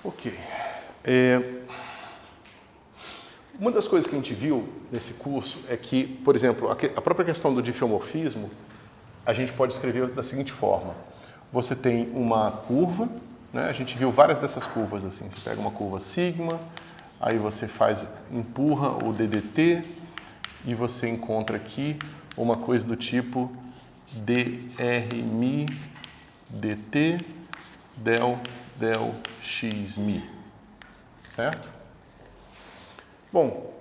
Ok. Uma das coisas que a gente viu nesse curso é que, por exemplo, a própria questão do diffeomorfismo, a gente pode escrever da seguinte forma. Você tem uma curva, né? A gente viu várias dessas curvas assim. Você pega uma curva sigma, aí você empurra o DDT e você encontra aqui uma coisa do tipo drmi dt del xmi, certo? Bom,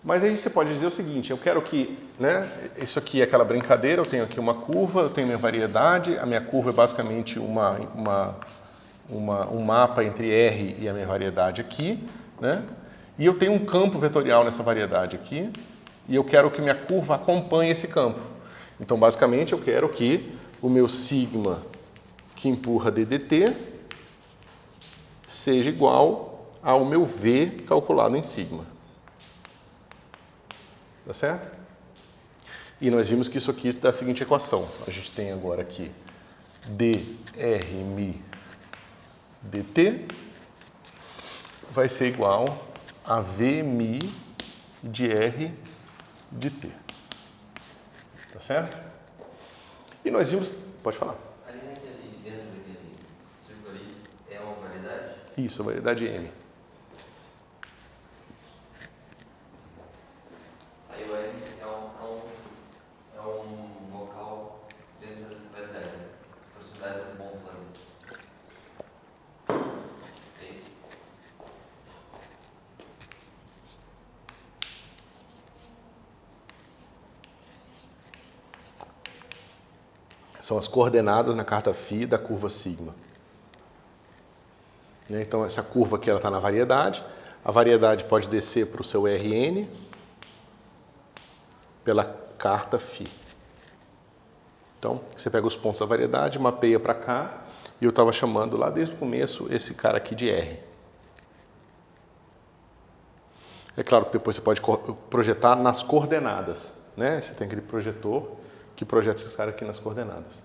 mas aí você pode dizer o seguinte, eu quero que, né, isso aqui é aquela brincadeira, eu tenho aqui uma curva, eu tenho minha variedade, a minha curva é basicamente um mapa entre R e a minha variedade aqui, né? E eu tenho um campo vetorial nessa variedade aqui, e eu quero que minha curva acompanhe esse campo. Então, basicamente, eu quero que o meu sigma que empurra DDT seja igual ao meu V calculado em sigma. Tá certo? E nós vimos que isso aqui dá a seguinte equação. A gente tem agora aqui drmi dt vai ser igual a vmi de r de t. Tá certo? E nós vimos... Pode falar. Ali naquele, dentro daquele círculo ali, é uma variedade? Isso, a variedade M. Aí o M é um local dentro dessa variedade, né? Proximidade do ponto lá dentro. É isso? São as coordenadas na carta φ da curva sigma. Então, essa curva aqui está na variedade. A variedade pode descer para o seu Rn pela carta φ. Então, você pega os pontos da variedade, mapeia para cá, e eu estava chamando lá desde o começo esse cara aqui de R. É claro que depois você pode projetar nas coordenadas, né? Você tem aquele projetor que projeta esse cara aqui nas coordenadas.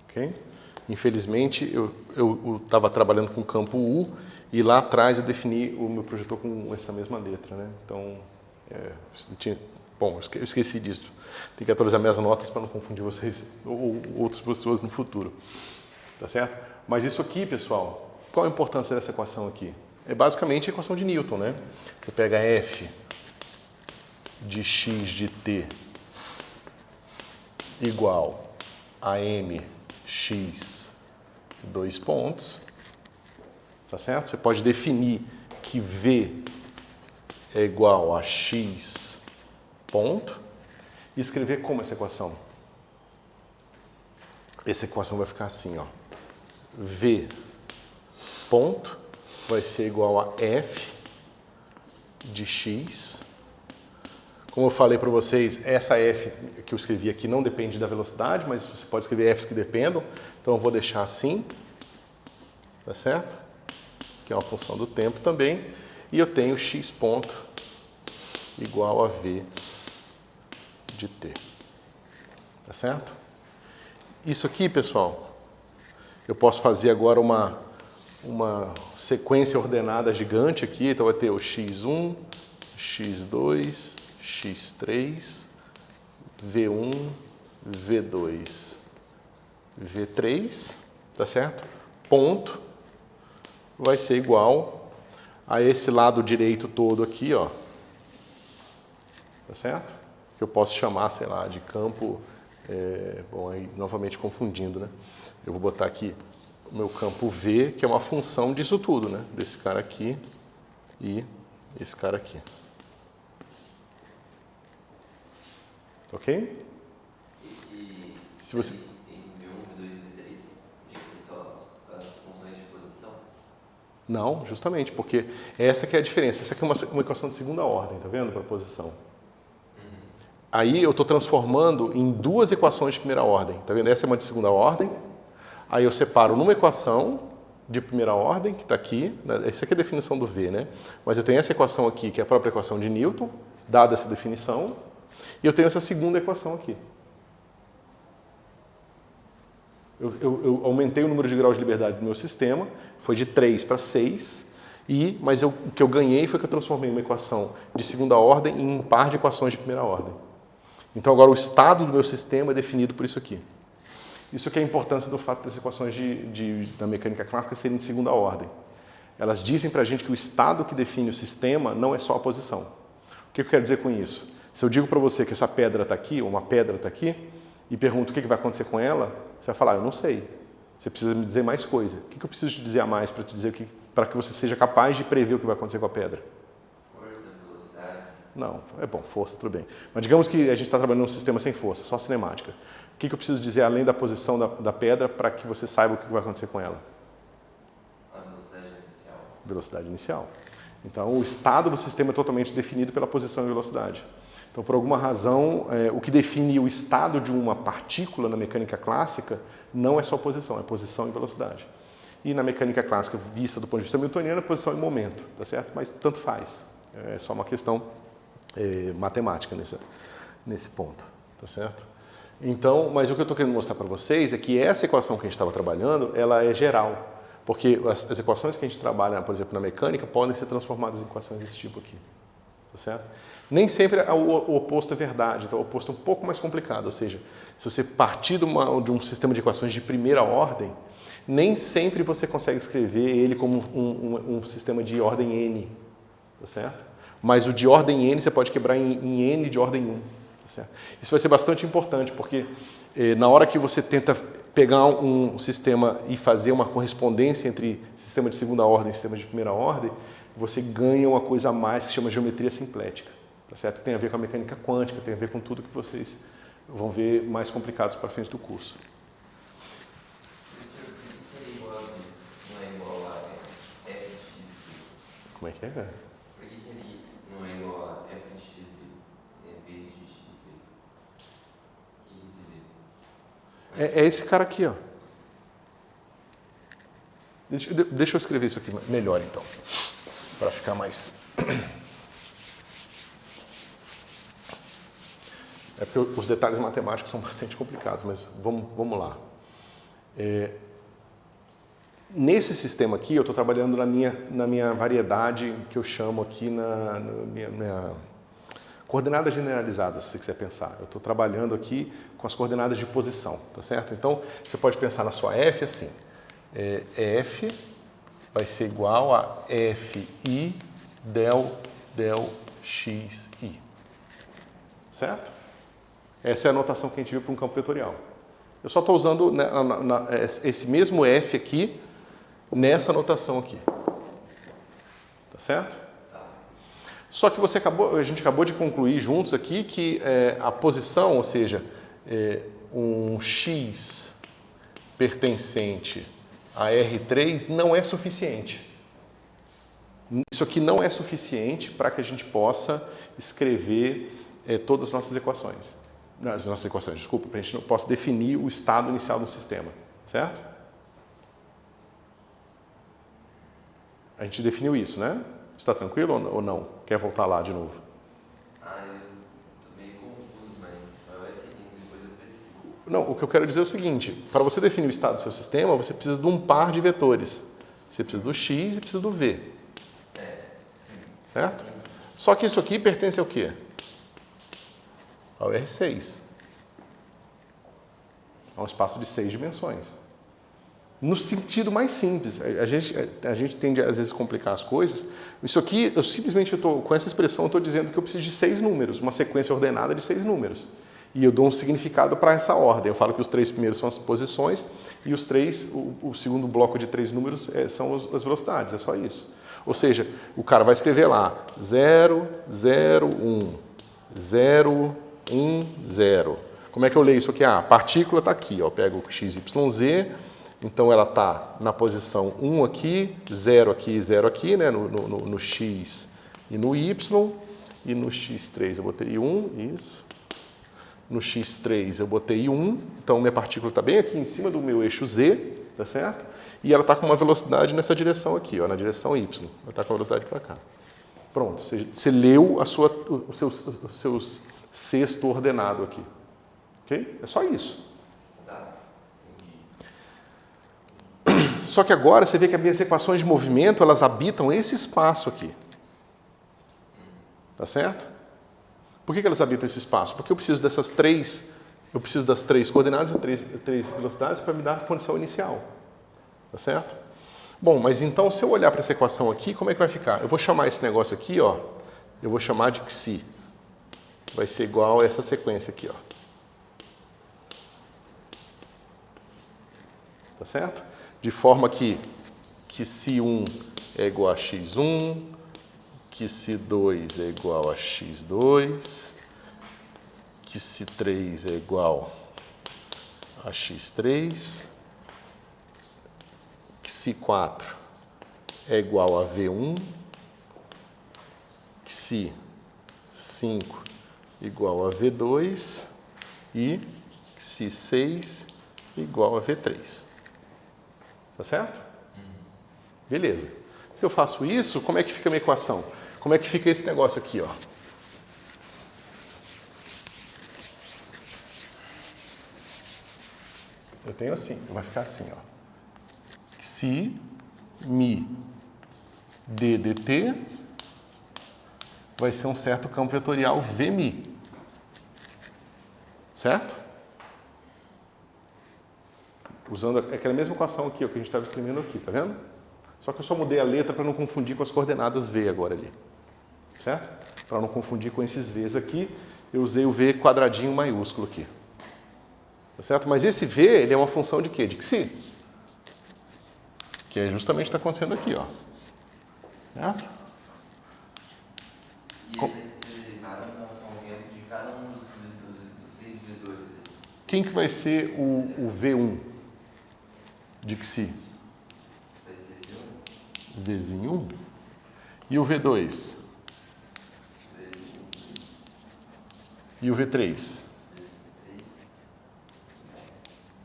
Ok? Infelizmente, eu estava trabalhando com o campo U e lá atrás eu defini o meu projetor com essa mesma letra, né? Então, eu esqueci disso. Tem que atualizar minhas notas para não confundir vocês ou outras pessoas no futuro. Tá certo? Mas isso aqui, pessoal, qual a importância dessa equação aqui? É basicamente a equação de Newton, né? Você pega F de x de t igual a mx, dois pontos, tá certo? Você pode definir que V é igual a x ponto e escrever como essa equação? Essa equação vai ficar assim, ó. V ponto vai ser igual a f de x. Como eu falei para vocês, essa f que eu escrevi aqui não depende da velocidade, mas você pode escrever f's que dependam. Então eu vou deixar assim, tá certo? Que é uma função do tempo também. E eu tenho x ponto igual a v de t. Tá certo? Isso aqui, pessoal, eu posso fazer agora uma sequência ordenada gigante aqui. Então vai ter o x1, x2, x3, v1, v2, v3, tá certo? Ponto vai ser igual a esse lado direito todo aqui, ó. Tá certo? Que eu posso chamar, sei lá, de campo... bom, aí novamente confundindo, né? Eu vou botar aqui o meu campo V, que é uma função disso tudo, né? Desse cara aqui e esse cara aqui. Ok? Se você... Em V1, V2 e V3, tinha que ser só as funções de posição? Não, justamente, porque essa que é a diferença. Essa aqui é uma equação de segunda ordem, tá vendo? Para posição. Aí eu estou transformando em duas equações de primeira ordem, tá vendo? Essa é uma de segunda ordem. Aí eu separo numa equação de primeira ordem, que está aqui. Essa aqui é a definição do V, né? Mas eu tenho essa equação aqui, que é a própria equação de Newton, dada essa definição. E eu tenho essa segunda equação aqui. Eu aumentei o número de graus de liberdade do meu sistema, foi de 3 para 6, Mas o que eu ganhei foi que eu transformei uma equação de segunda ordem em um par de equações de primeira ordem. Então agora o estado do meu sistema é definido por isso aqui. Isso que é a importância do fato das equações da mecânica clássica serem de segunda ordem. Elas dizem para a gente que o estado que define o sistema não é só a posição. O que eu quero dizer com isso? Se eu digo para você que essa pedra está aqui, ou uma pedra está aqui, e pergunto o que vai acontecer com ela, você vai falar, eu não sei. Você precisa me dizer mais coisa. O que eu preciso te dizer a mais para te dizer para que você seja capaz de prever o que vai acontecer com a pedra? Força, velocidade. Não, é bom, força, tudo bem. Mas digamos que a gente está trabalhando num sistema sem força, só cinemática. O que eu preciso dizer além da posição da pedra para que você saiba o que vai acontecer com ela? A velocidade inicial. Velocidade inicial. Então, o estado do sistema é totalmente definido pela posição e velocidade. Então, por alguma razão, o que define o estado de uma partícula na mecânica clássica não é só posição, é posição e velocidade. E na mecânica clássica, vista do ponto de vista newtoniano, é posição e momento, tá certo? Mas tanto faz. É só uma questão matemática nesse ponto, tá certo? Então, mas o que eu estou querendo mostrar para vocês é que essa equação que a gente estava trabalhando, ela é geral. Porque as equações que a gente trabalha, por exemplo, na mecânica, podem ser transformadas em equações desse tipo aqui, tá certo? Nem sempre o oposto é verdade, então o oposto é um pouco mais complicado, ou seja, se você partir de um sistema de equações de primeira ordem, nem sempre você consegue escrever ele como um sistema de ordem n, tá certo? Mas o de ordem n você pode quebrar em n de ordem 1, tá certo? Isso vai ser bastante importante, porque na hora que você tenta pegar um sistema e fazer uma correspondência entre sistema de segunda ordem e sistema de primeira ordem, você ganha uma coisa a mais que se chama geometria simplética. Tá certo? Tem a ver com a mecânica quântica, tem a ver com tudo que vocês vão ver mais complicados para frente do curso. Por que igual não é igual a fx? Como é que é, cara? Por que ele não é igual a f de x, b de x? O que isso vê? É esse cara aqui, ó. Deixa eu escrever isso aqui melhor, então, para ficar mais... É porque os detalhes matemáticos são bastante complicados, mas vamos lá. Nesse sistema aqui, eu estou trabalhando na minha variedade, que eu chamo aqui na minha coordenada generalizada, se você quiser pensar. Eu estou trabalhando aqui com as coordenadas de posição, tá certo? Então, você pode pensar na sua F assim. F vai ser igual a Fi del xi. Certo? Essa é a notação que a gente viu para um campo vetorial. Eu só estou usando esse mesmo F aqui, nessa notação aqui. Tá certo? Só que a gente acabou de concluir juntos aqui que a posição, ou seja, um x pertencente a R3 não é suficiente. Isso aqui não é suficiente para que a gente possa escrever todas as nossas equações. As nossas equações, desculpa, para a gente não possa definir o estado inicial do sistema, certo? A gente definiu isso, né? Está tranquilo ou não? Quer voltar lá de novo? Eu estou meio confuso, mas vai seguindo, depois eu pesquiso. Não, o que eu quero dizer é o seguinte, para você definir o estado do seu sistema, você precisa de um par de vetores. Você precisa do x e precisa do v. Sim. Certo? Só que isso aqui pertence ao quê? Ao R6. É um espaço de 6 dimensões. No sentido mais simples. A gente tende, às vezes, a complicar as coisas. Isso aqui, com essa expressão, eu estou dizendo que eu preciso de 6 números, uma sequência ordenada de 6 números. E eu dou um significado para essa ordem. Eu falo que os 3 primeiros são as posições e o segundo bloco de 3 números são as velocidades. É só isso. Ou seja, o cara vai escrever lá 0, 0, 1, 0, 1, 0. Como é que eu leio isso aqui? A partícula está aqui, ó. Eu pego o x, y, z, então ela está na posição 1 aqui, 0 aqui, né? No x e no y, e no x3 eu botei 1, isso. No x3 eu botei 1, então minha partícula está bem aqui em cima do meu eixo z, tá certo? E ela está com uma velocidade nessa direção aqui, ó, na direção y. Ela está com a velocidade para cá. Pronto, você leu o seu sexto ordenado aqui. Ok? É só isso. Só que agora você vê que as minhas equações de movimento, elas habitam esse espaço aqui. Tá certo? Por que elas habitam esse espaço? Porque eu preciso das três coordenadas e três velocidades para me dar a condição inicial. Tá certo? Bom, mas então se eu olhar para essa equação aqui, como é que vai ficar? Eu vou chamar esse negócio aqui, ó, eu vou chamar de xi. Vai ser igual a essa sequência aqui, ó. Tá certo? De forma que xi1 é igual a x1, que xi2 é igual a x2, que xi3 é igual a x3, que xi4 é igual a v1, que xi5 igual a v2 e que xi6 igual a v3. Tá certo? Beleza. Se eu faço isso, como é que fica a minha equação? Como é que fica esse negócio aqui, ó? Eu tenho assim, vai ficar assim, ó. Xi, mi, d dt vai ser um certo campo vetorial vmi. Certo? Usando aquela mesma equação aqui, ó, que a gente estava escrevendo aqui, tá vendo? Só que eu só mudei a letra para não confundir com as coordenadas v agora ali. Certo? Para não confundir com esses v's aqui, eu usei o v quadradinho maiúsculo aqui. Tá certo? Mas esse v, ele é uma função de quê? De xi. Que é justamente o que está acontecendo aqui, ó. Certo? E ele vai ser cada função dentro de cada um dos 6 vetores. Quem que vai ser o v1 de xi? Vai ser Vzinho 1. E o v2? E o v3?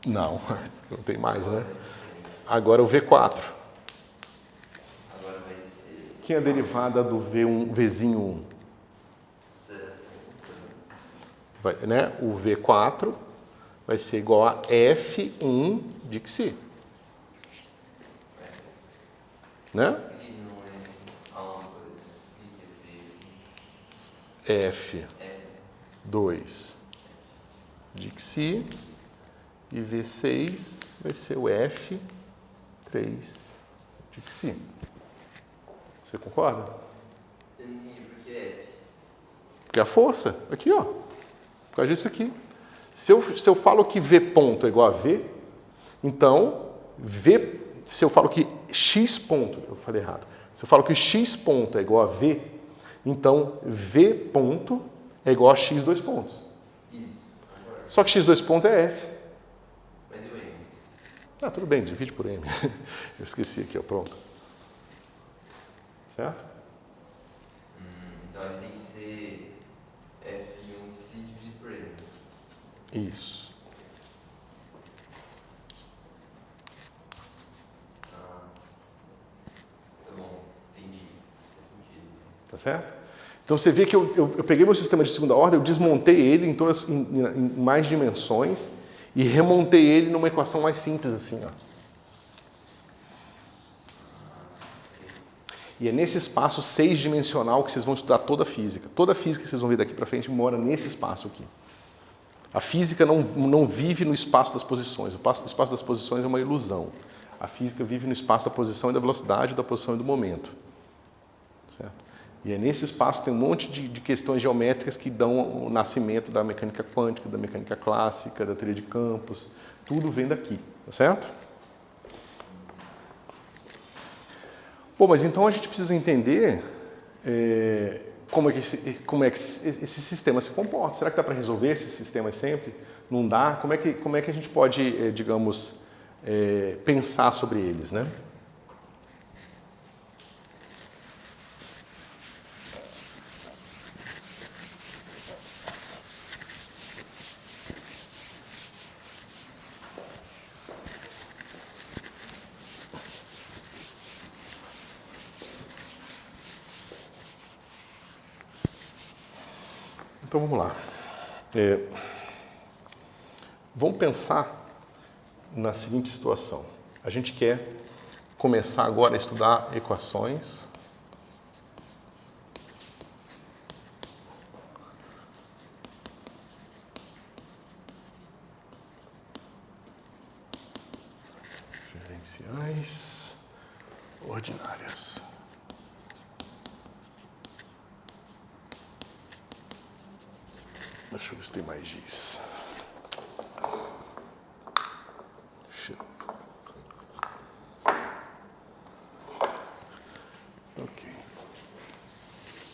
Não, não tem mais, né? Agora o v4. Agora vai ser Quem é a derivada do v1, vzinho 1? Vai, né? O v4 vai ser igual a f1 de xi. Né? Ele não é a uma coisa. Que é F2 de xi e V6 vai ser o F3 de xi. Você concorda? Eu não entendi por que F. Porque a força, aqui ó, por causa disso aqui. Se eu falo que V ponto é igual a V, então se eu falo que X ponto, eu falei errado, se eu falo que X ponto é igual a V, então V ponto é igual a X dois pontos. Isso, agora. Só que X dois pontos é F. Mas e o M? Ah, tudo bem, divide por M. Eu esqueci aqui, ó, pronto. Certo? Então ele tem que ser F1C dividido por M. Isso. Tá bom, entendi. Faz sentido. Tá certo? Então você vê que eu peguei meu sistema de segunda ordem, eu desmontei ele em mais dimensões e remontei ele numa equação mais simples assim, ó. E é nesse espaço 6-dimensional que vocês vão estudar toda a física. Toda a física que vocês vão ver daqui para frente mora nesse espaço aqui. A física não vive no espaço das posições. O espaço das posições é uma ilusão. A física vive no espaço da posição e da velocidade, da posição e do momento. Certo? E é nesse espaço que tem um monte de questões geométricas que dão o nascimento da mecânica quântica, da mecânica clássica, da teoria de campos. Tudo vem daqui, tá certo? Bom, mas então a gente precisa entender como é que esse sistema se comporta. Será que dá para resolver esses sistemas sempre? Não dá? Como é que a gente pode, digamos, pensar sobre eles, né? Então vamos lá. Vamos pensar na seguinte situação. A gente quer começar agora a estudar equações diferenciais ordinárias. Deixa eu ver se tem mais giz.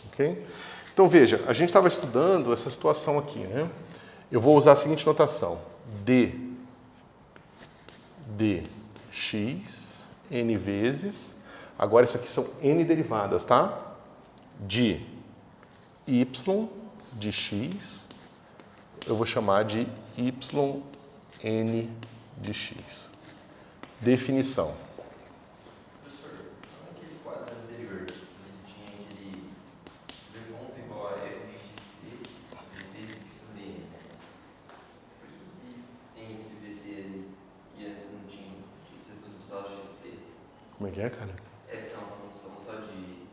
Ok? Então veja, a gente estava estudando essa situação aqui, né? Eu vou usar a seguinte notação: dx n vezes, agora isso aqui são n derivadas, tá? De y de x, eu vou chamar de yn de x. Definição. Professor, naquele quadro anterior, você tinha aquele v ponto igual a f de xt dt sobre n. Por que tem esse dt ali e antes não tinha? Tinha que ser tudo só xt. Como é que é, cara? F é uma função só de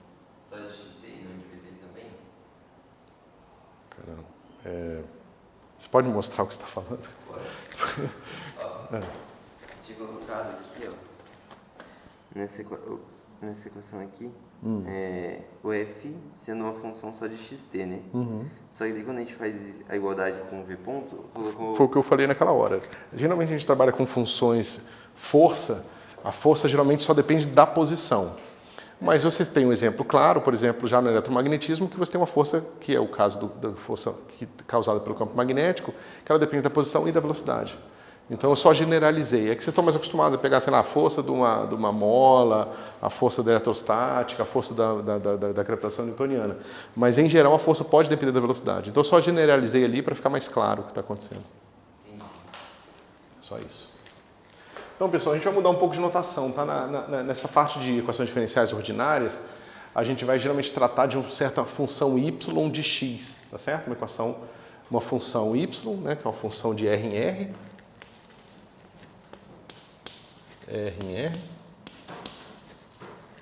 xt e não de dt também? Caramba. Você pode me mostrar o que você está falando? Pode. Ó, tinha colocado aqui, ó, nessa equação aqui, o f sendo uma função só de xt, né? Só que daí quando a gente faz a igualdade com o v ponto, colocou... Foi o que eu falei naquela hora. Geralmente a gente trabalha com funções força, a força geralmente só depende da posição. Mas você tem um exemplo claro, por exemplo, já no eletromagnetismo, que você tem uma força, que é o caso da força causada pelo campo magnético, que ela depende da posição e da velocidade. Então eu só generalizei. É que vocês estão mais acostumados a pegar, sei lá, a força de uma mola, a força da eletrostática, a força da gravitação newtoniana. Mas em geral a força pode depender da velocidade. Então eu só generalizei ali para ficar mais claro o que está acontecendo. Só isso. Então, pessoal, a gente vai mudar um pouco de notação, tá? Nessa parte de equações diferenciais ordinárias, a gente vai geralmente tratar de uma certa função y de x, tá certo? Uma função y, né, que é uma função de R em R,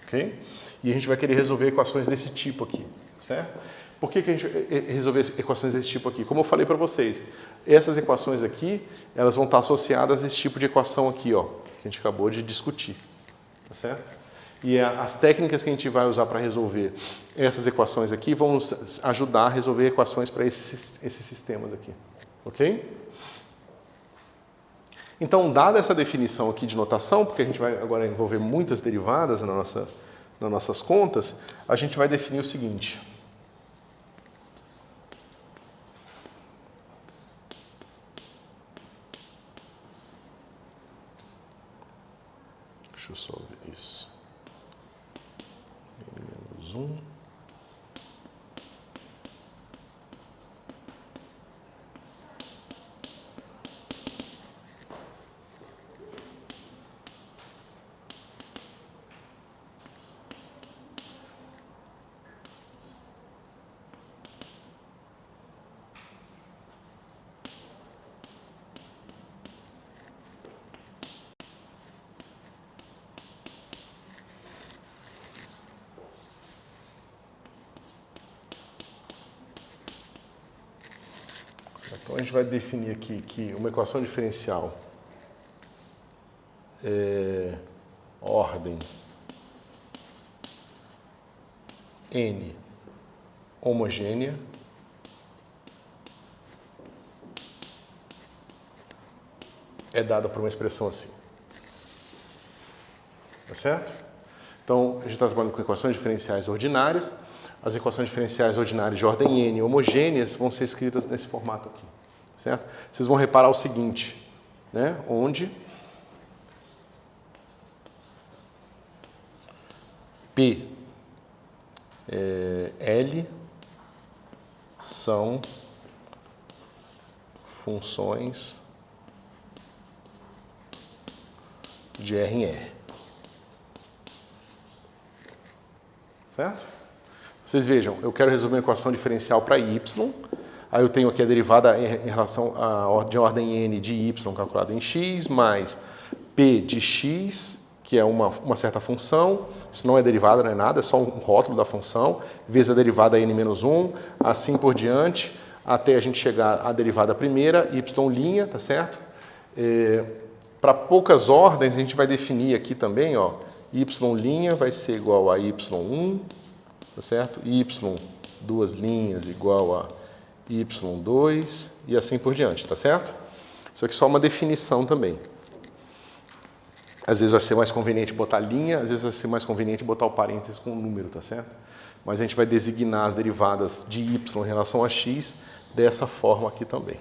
ok? E a gente vai querer resolver equações desse tipo aqui, certo? Por que a gente resolver equações desse tipo aqui? Como eu falei para vocês, essas equações aqui, elas vão estar associadas a esse tipo de equação aqui, ó, que a gente acabou de discutir, tá certo? E as técnicas que a gente vai usar para resolver essas equações aqui vão nos ajudar a resolver equações para esses sistemas aqui, ok? Então, dada essa definição aqui de notação, porque a gente vai agora envolver muitas derivadas nas nossas contas, a gente vai definir o seguinte. Deixa eu só ver isso. Menos 1. Então a gente vai definir aqui que uma equação diferencial é ordem n homogênea é dada por uma expressão assim. Tá certo? Então a gente está trabalhando com equações diferenciais ordinárias. As equações diferenciais ordinárias de ordem n homogêneas vão ser escritas nesse formato aqui, certo? Vocês vão reparar o seguinte, né? Onde P, L são funções de R em R, certo? Vocês vejam, eu quero resolver uma equação diferencial para y, aí eu tenho aqui a derivada em relação à ordem n de y calculada em x, mais p de x, que é uma certa função, isso não é derivada, não é nada, é só um rótulo da função, vezes a derivada n-1, assim por diante, até a gente chegar à derivada primeira, y', tá certo? Para poucas ordens, a gente vai definir aqui também, ó, y' vai ser igual a y1, tá certo? Y, duas linhas, igual a y2, e assim por diante, tá certo? Isso aqui é só uma definição também. Às vezes vai ser mais conveniente botar linha, às vezes vai ser mais conveniente botar o parênteses com o número, tá certo? Mas a gente vai designar as derivadas de y em relação a x dessa forma aqui também.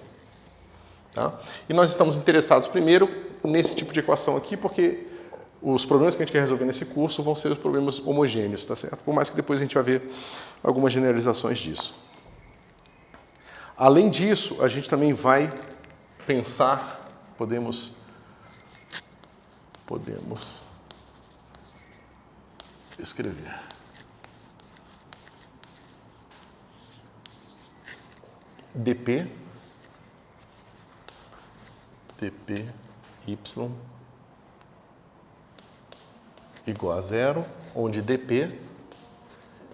Tá? E nós estamos interessados primeiro nesse tipo de equação aqui, porque os problemas que a gente quer resolver nesse curso vão ser os problemas homogêneos, tá certo? Por mais que depois a gente vai ver algumas generalizações disso. Além disso, a gente também vai pensar, podemos escrever. dp y igual a zero, onde dp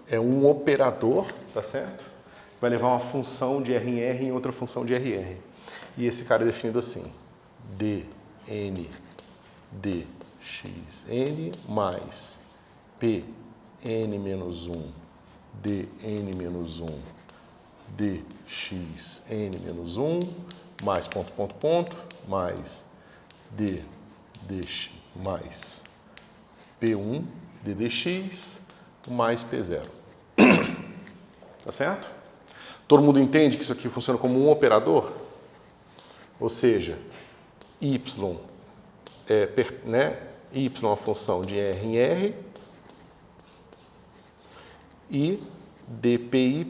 é um operador, tá certo? Vai levar uma função de R em R em outra função de R em R. E esse cara é definido assim, dn dxn mais pn-1 dn-1 dxn-1 mais mais dx mais p1 ddx mais p0. Tá certo? Todo mundo entende que isso aqui funciona como um operador? Ou seja, y é uma função de R em R e dpy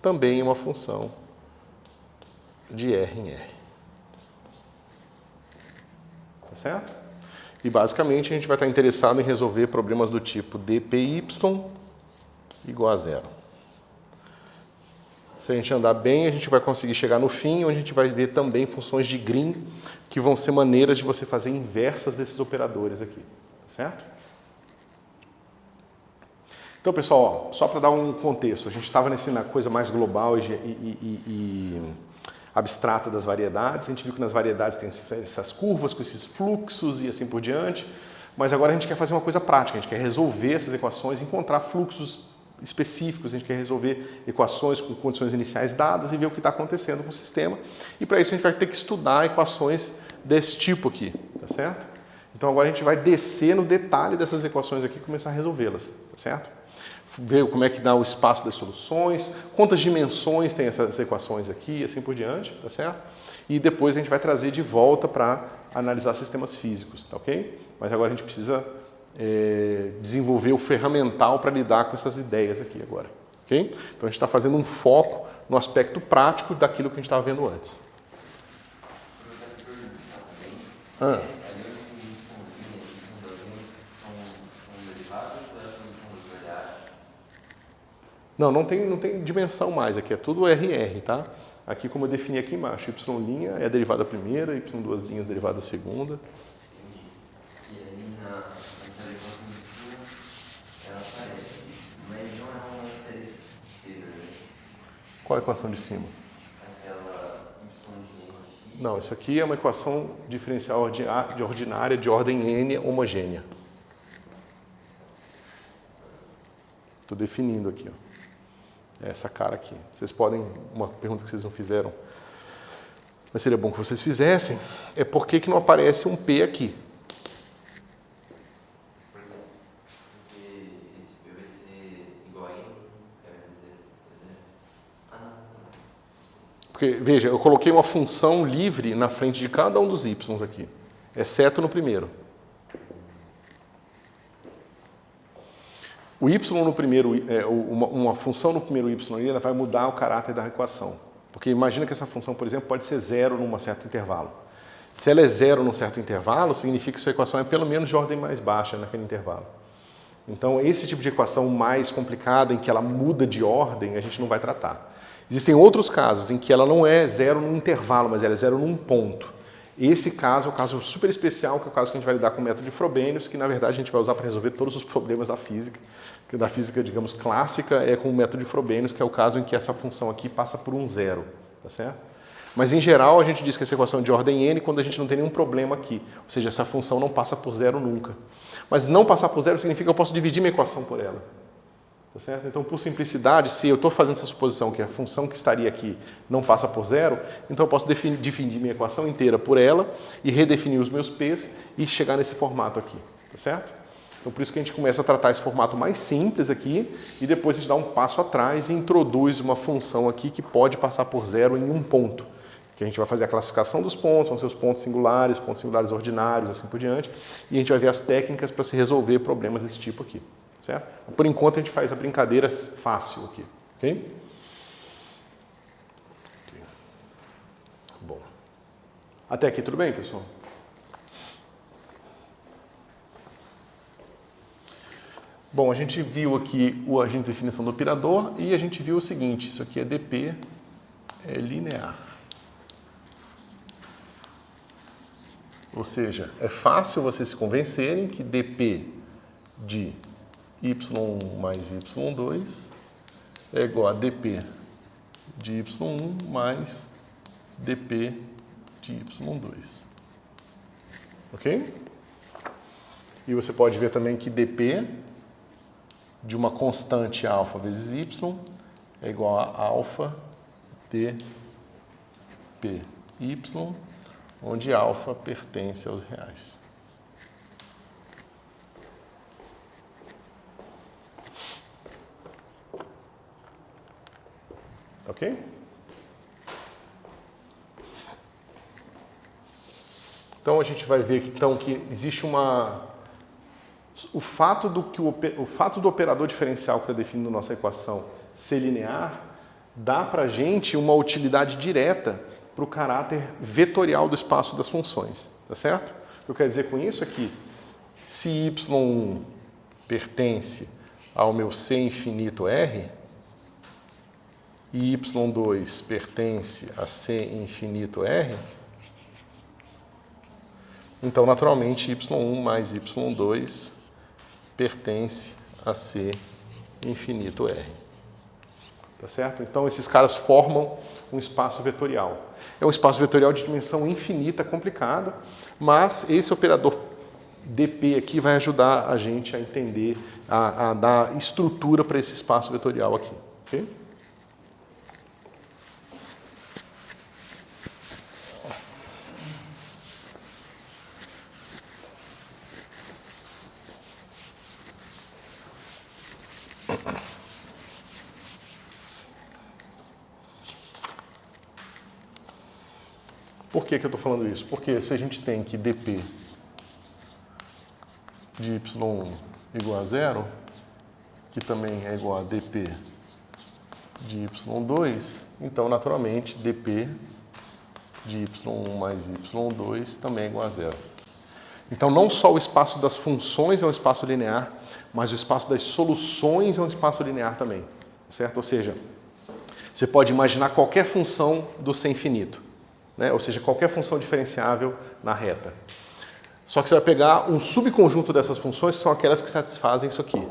também é uma função de R em R. Tá certo? E basicamente a gente vai estar interessado em resolver problemas do tipo dpy igual a zero. Se a gente andar bem, a gente vai conseguir chegar no fim, onde a gente vai ver também funções de Green, que vão ser maneiras de você fazer inversas desses operadores aqui, certo? Então, pessoal, ó, só para dar um contexto, a gente estava na coisa mais global e abstrata das variedades, a gente viu que nas variedades tem essas curvas com esses fluxos e assim por diante, mas agora a gente quer fazer uma coisa prática, a gente quer resolver essas equações, encontrar fluxos específicos, a gente quer resolver equações com condições iniciais dadas e ver o que está acontecendo com o sistema. E para isso a gente vai ter que estudar equações desse tipo aqui, tá certo? Então agora a gente vai descer no detalhe dessas equações aqui e começar a resolvê-las, tá certo? Ver como é que dá o espaço das soluções, quantas dimensões tem essas equações aqui e assim por diante, tá certo? E depois a gente vai trazer de volta para analisar sistemas físicos, tá ok? Mas agora a gente precisa desenvolver o ferramental para lidar com essas ideias aqui agora. Okay? Então a gente está fazendo um foco no aspecto prático daquilo que a gente estava vendo antes. Não tem dimensão mais aqui, é tudo RR, tá? Aqui como eu defini aqui embaixo, y' é a derivada primeira, y2' derivada segunda. Qual é a equação de cima? Não, isso aqui é uma equação diferencial ordinária de ordem n homogênea. Estou definindo aqui, ó. Essa cara aqui. Vocês podem, uma pergunta que vocês não fizeram, mas seria bom que vocês fizessem, é por que não aparece um P aqui? Porque, veja, eu coloquei uma função livre na frente de cada um dos y aqui, exceto no primeiro. O y no primeiro, uma função no primeiro y, ela vai mudar o caráter da equação. Porque imagina que essa função, por exemplo, pode ser zero num certo intervalo. Se ela é zero num certo intervalo, significa que sua equação é pelo menos de ordem mais baixa naquele intervalo. Então, esse tipo de equação mais complicada, em que ela muda de ordem, a gente não vai tratar. Existem outros casos em que ela não é zero num intervalo, mas ela é zero num ponto. Esse caso é um caso super especial, que é o caso que a gente vai lidar com o método de Frobenius, que na verdade a gente vai usar para resolver todos os problemas da física. Que da física, digamos, clássica é com o método de Frobenius, que é o caso em que essa função aqui passa por um zero, tá certo? Mas em geral a gente diz que essa equação é de ordem n quando a gente não tem nenhum problema aqui, ou seja, essa função não passa por zero nunca. Mas não passar por zero significa que eu posso dividir minha equação por ela. Tá certo? Então, por simplicidade, se eu estou fazendo essa suposição que a função que estaria aqui não passa por zero, então eu posso dividir minha equação inteira por ela e redefinir os meus p's e chegar nesse formato aqui. Tá certo? Então, por isso que a gente começa a tratar esse formato mais simples aqui e depois a gente dá um passo atrás e introduz uma função aqui que pode passar por zero em um ponto. Que a gente vai fazer a classificação dos pontos, vão ser os pontos singulares ordinários, assim por diante, e a gente vai ver as técnicas para se resolver problemas desse tipo aqui. Certo? Por enquanto a gente faz a brincadeira fácil aqui, ok? Bom. Até aqui tudo bem, pessoal? Bom, a gente viu aqui a agente de definição do operador e a gente viu o seguinte, isso aqui é dp, é linear. Ou seja, é fácil vocês se convencerem que dp de y1 mais y2 é igual a dp de y1 mais dp de y2. Ok? E você pode ver também que dp de uma constante alfa vezes y é igual a alfa dpy, onde alfa pertence aos reais. Ok? Então a gente vai ver que existe o fato do operador diferencial que está definindo nossa equação ser linear dá para a gente uma utilidade direta para o caráter vetorial do espaço das funções, tá certo? O que eu quero dizer com isso é que se y1 pertence ao meu C infinito R, e y2 pertence a C infinito R, então, naturalmente, y1 mais y2 pertence a C infinito R. Tá certo? Então, esses caras formam um espaço vetorial. É um espaço vetorial de dimensão infinita, complicado, mas esse operador dp aqui vai ajudar a gente a entender, a dar estrutura para esse espaço vetorial aqui. Ok? Por que eu estou falando isso? Porque se a gente tem que dp de y1 igual a zero, que também é igual a dp de y2, então, naturalmente, dp de y1 mais y2 também é igual a zero. Então, não só o espaço das funções é um espaço linear, mas o espaço das soluções é um espaço linear também, certo? Ou seja, você pode imaginar qualquer função do C infinito, né? Ou seja, qualquer função diferenciável na reta. Só que você vai pegar um subconjunto dessas funções, que são aquelas que satisfazem isso aqui.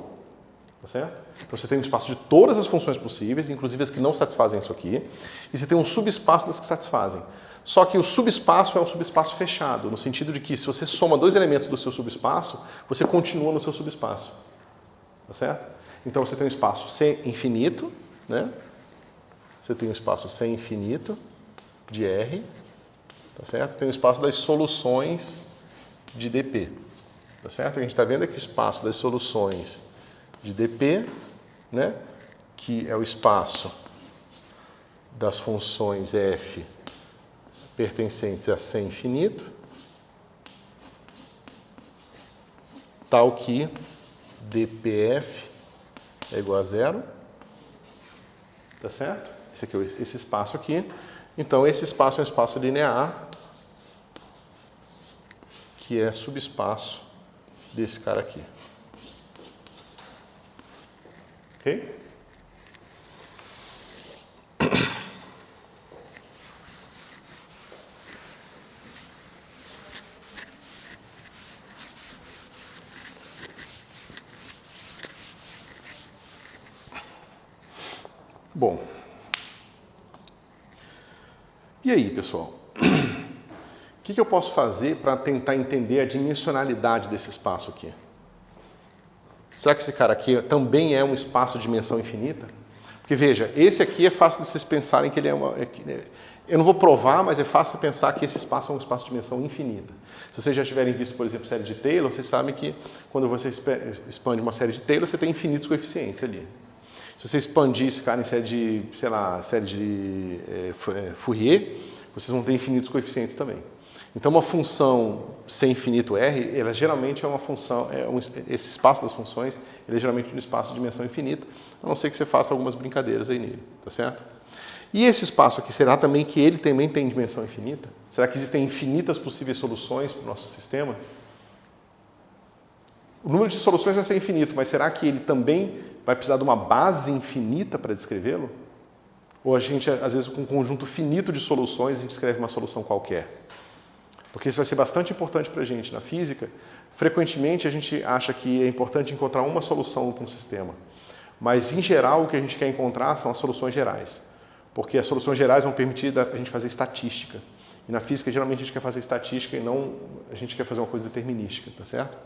Tá certo? Então você tem um espaço de todas as funções possíveis, inclusive as que não satisfazem isso aqui, e você tem um subespaço das que satisfazem. Só que o subespaço é um subespaço fechado, no sentido de que se você soma dois elementos do seu subespaço, você continua no seu subespaço. Tá certo? Então você tem um espaço C infinito, né? Você tem um espaço C infinito de R, tá certo? Tem o espaço das soluções de dp, tá certo? O que a gente está vendo é que o espaço das soluções de dp, né, que é o espaço das funções f pertencentes a C infinito, tal que dpf é igual a zero, tá certo? Esse aqui é esse espaço aqui. Então, esse espaço é um espaço linear, que é subespaço desse cara aqui. Ok? Bom. E aí, pessoal? O que eu posso fazer para tentar entender a dimensionalidade desse espaço aqui? Será que esse cara aqui também é um espaço de dimensão infinita? Porque veja, esse aqui é fácil de vocês pensarem que ele é uma... Eu não vou provar, mas é fácil pensar que esse espaço é um espaço de dimensão infinita. Se vocês já tiverem visto, por exemplo, série de Taylor, vocês sabem que quando você expande uma série de Taylor, você tem infinitos coeficientes ali. Se você expandir esse cara em série de, sei lá, série de Fourier, vocês vão ter infinitos coeficientes também. Então, uma função C infinito R, ela geralmente é uma função, esse espaço das funções, ele é geralmente um espaço de dimensão infinita, a não ser que você faça algumas brincadeiras aí nele, tá certo? E esse espaço aqui, será também que ele também tem dimensão infinita? Será que existem infinitas possíveis soluções para o nosso sistema? O número de soluções vai ser infinito, mas será que ele também vai precisar de uma base infinita para descrevê-lo? Ou a gente, às vezes, com um conjunto finito de soluções, a gente escreve uma solução qualquer? Porque isso vai ser bastante importante para a gente na física. Frequentemente, a gente acha que é importante encontrar uma solução para um sistema. Mas, em geral, o que a gente quer encontrar são as soluções gerais. Porque as soluções gerais vão permitir a gente fazer estatística. E na física, geralmente, a gente quer fazer estatística e não a gente quer fazer uma coisa determinística, tá certo?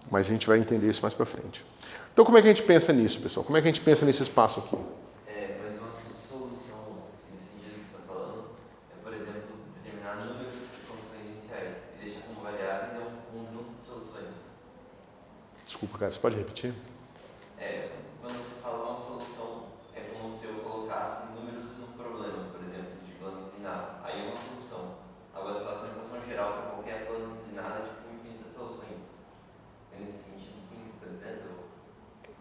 Mas a gente vai entender isso mais para frente. Então, como é que a gente pensa nisso, pessoal? Como é que a gente pensa nesse espaço aqui? Mas uma solução, nesse sentido que você está falando, é, por exemplo, determinar números de condições iniciais e deixar como variáveis é um conjunto de soluções. Desculpa, cara, você pode repetir? Quando você fala uma solução, é como se eu colocasse números no problema, por exemplo, de plano inclinado. Aí é uma solução. Agora, se eu faço uma equação geral para qualquer plano inclinado, é tipo infinitas soluções. É nesse sentido, sim, que você está dizendo?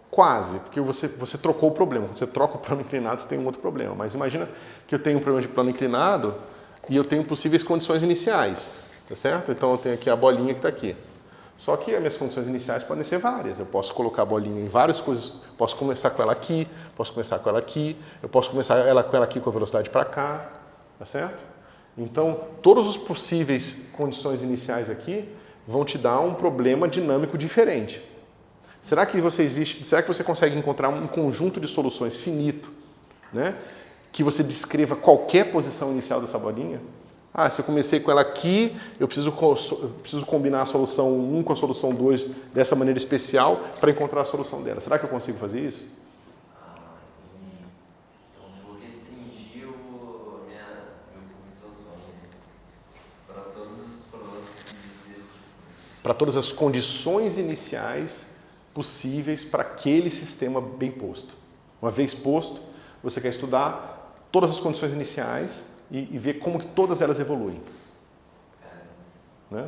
Quase, porque você trocou o problema. Quando você troca o plano inclinado, você tem um outro problema. Mas imagina que eu tenho um problema de plano inclinado e eu tenho possíveis condições iniciais, tá certo? Então eu tenho aqui a bolinha que está aqui. Só que as minhas condições iniciais podem ser várias. Eu posso colocar a bolinha em várias coisas. Posso começar com ela aqui, posso começar com ela aqui, eu posso começar com ela aqui com a velocidade para cá, tá certo? Então, todas as possíveis condições iniciais aqui vão te dar um problema dinâmico diferente. Será que você consegue encontrar um conjunto de soluções finito, né, que você descreva qualquer posição inicial dessa bolinha? Se eu comecei com ela aqui, eu preciso combinar a solução 1 com a solução 2 dessa maneira especial para encontrar a solução dela. Será que eu consigo fazer isso? Entendi. Então, se eu vou restringir meu conjunto de soluções para todos os problemas desse tipo. Para todas as condições iniciais possíveis para aquele sistema bem posto. Uma vez posto, você quer estudar todas as condições iniciais e ver como que todas elas evoluem. Né?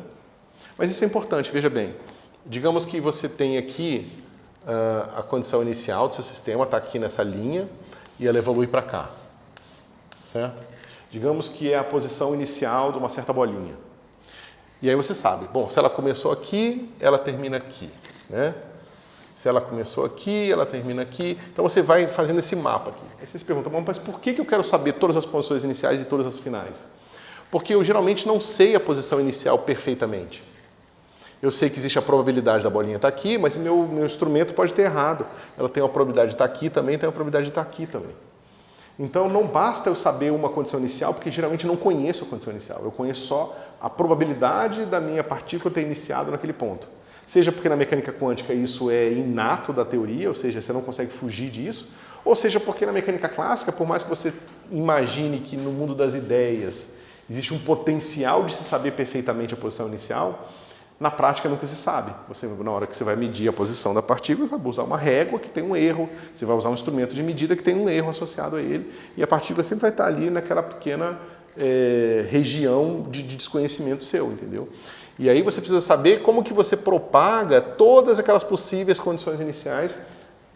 Mas isso é importante, veja bem. Digamos que você tem aqui a condição inicial do seu sistema, está aqui nessa linha, e ela evolui para cá. Certo? Digamos que é a posição inicial de uma certa bolinha. E aí você sabe, bom, se ela começou aqui, ela termina aqui. Né? Se ela começou aqui, ela termina aqui. Então você vai fazendo esse mapa aqui. Aí você se pergunta, bom, mas por que eu quero saber todas as posições iniciais e todas as finais? Porque eu geralmente não sei a posição inicial perfeitamente. Eu sei que existe a probabilidade da bolinha estar aqui, mas meu instrumento pode ter errado. Ela tem uma probabilidade de estar aqui também, tem uma probabilidade de estar aqui também. Então não basta eu saber uma condição inicial, porque geralmente eu não conheço a condição inicial. Eu conheço só a probabilidade da minha partícula ter iniciado naquele ponto. Seja porque na mecânica quântica isso é inato da teoria, ou seja, você não consegue fugir disso, ou seja porque na mecânica clássica, por mais que você imagine que no mundo das ideias existe um potencial de se saber perfeitamente a posição inicial, na prática nunca se sabe. Na hora que você vai medir a posição da partícula, você vai usar uma régua que tem um erro, você vai usar um instrumento de medida que tem um erro associado a ele, e a partícula sempre vai estar ali naquela pequena região de desconhecimento seu, entendeu? E aí você precisa saber como que você propaga todas aquelas possíveis condições iniciais,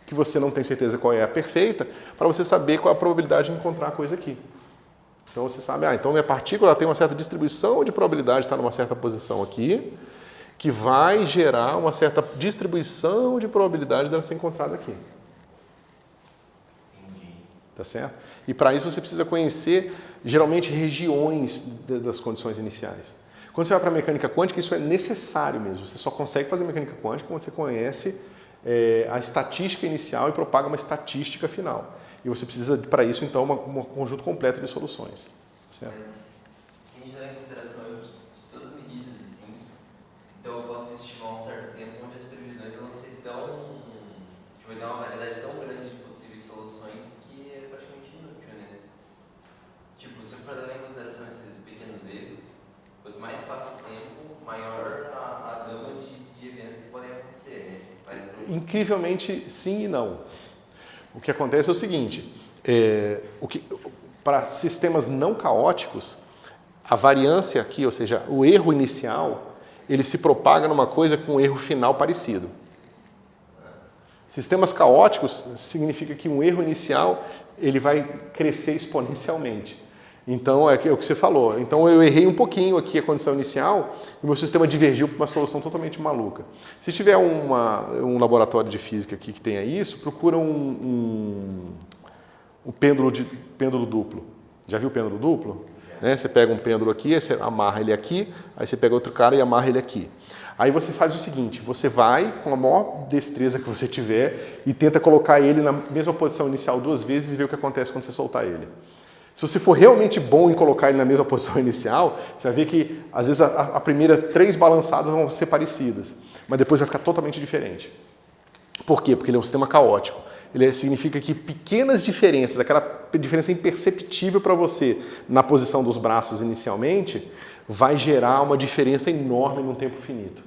que você não tem certeza qual é a perfeita, para você saber qual é a probabilidade de encontrar a coisa aqui. Então você sabe, então minha partícula tem uma certa distribuição de probabilidade de estar numa certa posição aqui, que vai gerar uma certa distribuição de probabilidade dela ser encontrada aqui. Entendi. Tá certo? E para isso você precisa conhecer, geralmente, regiões das condições iniciais. Quando você vai para a mecânica quântica, isso é necessário mesmo. Você só consegue fazer mecânica quântica quando você conhece a estatística inicial e propaga uma estatística final. E você precisa, para isso, então, um conjunto completo de soluções. Certo? Mas, se a gente levar em consideração de todas as medidas, assim, então eu posso estimar um certo tempo onde as previsões vão ser tão... que vai dar uma variedade tão grande de possíveis soluções que é praticamente inútil, né? Tipo, se eu for levar em consideração esses pequenos erros, quanto mais passa o tempo, maior a gama de eventos que podem acontecer, né? Incrivelmente, sim e não. O que acontece é o seguinte, para sistemas não caóticos, a variância aqui, ou seja, o erro inicial, ele se propaga numa coisa com um erro final parecido. Sistemas caóticos significa que um erro inicial ele vai crescer exponencialmente. Então, é o que você falou. Então, eu errei um pouquinho aqui a condição inicial e o meu sistema divergiu para uma solução totalmente maluca. Se tiver um laboratório de física aqui que tenha isso, procura um pêndulo duplo. Já viu o pêndulo duplo? Né? Você pega um pêndulo aqui, aí você amarra ele aqui, aí você pega outro cara e amarra ele aqui. Aí você faz o seguinte, você vai com a maior destreza que você tiver e tenta colocar ele na mesma posição inicial 2 vezes e ver o que acontece quando você soltar ele. Se você for realmente bom em colocar ele na mesma posição inicial, você vai ver que, às vezes, a primeira 3 balançadas vão ser parecidas, mas depois vai ficar totalmente diferente. Por quê? Porque ele é um sistema caótico. Ele significa que pequenas diferenças, aquela diferença imperceptível para você na posição dos braços inicialmente, vai gerar uma diferença enorme num tempo finito.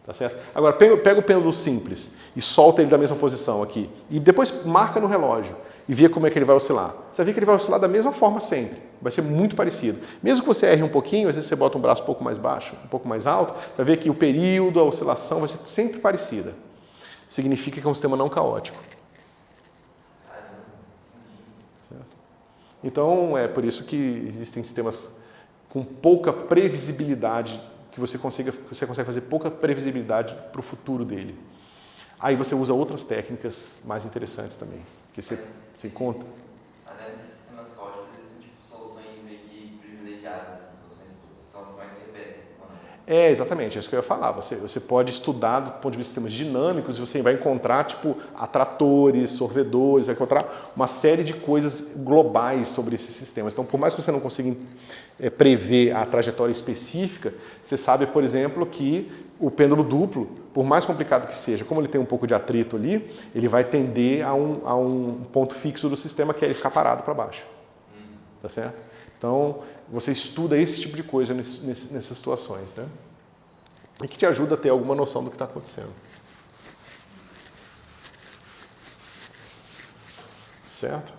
Tá certo? Agora, pega o pêndulo simples e solta ele da mesma posição aqui. E depois marca no relógio e vê como é que ele vai oscilar. Você vai ver que ele vai oscilar da mesma forma sempre. Vai ser muito parecido. Mesmo que você erre um pouquinho, às vezes você bota um braço um pouco mais baixo, um pouco mais alto, vai ver que o período, a oscilação vai ser sempre parecida. Significa que é um sistema não caótico. Certo? Então, é por isso que existem sistemas com pouca previsibilidade, que você consegue fazer pouca previsibilidade para o futuro dele. Aí você usa outras técnicas mais interessantes também, que você conta. Até nesses sistemas caóticos existem tipo, soluções meio que privilegiadas, soluções que são as mais que repetem. Exatamente, é isso que eu ia falar. Você pode estudar do ponto de vista de sistemas dinâmicos e você vai encontrar tipo atratores, sorvedores, vai encontrar uma série de coisas globais sobre esses sistemas. Então, por mais que você não consiga prever a trajetória específica, você sabe, por exemplo, que o pêndulo duplo, por mais complicado que seja, como ele tem um pouco de atrito ali, ele vai tender a um ponto fixo do sistema, que é ele ficar parado para baixo. Tá certo? Então, você estuda esse tipo de coisa nessas situações, né? E que te ajuda a ter alguma noção do que está acontecendo. Certo?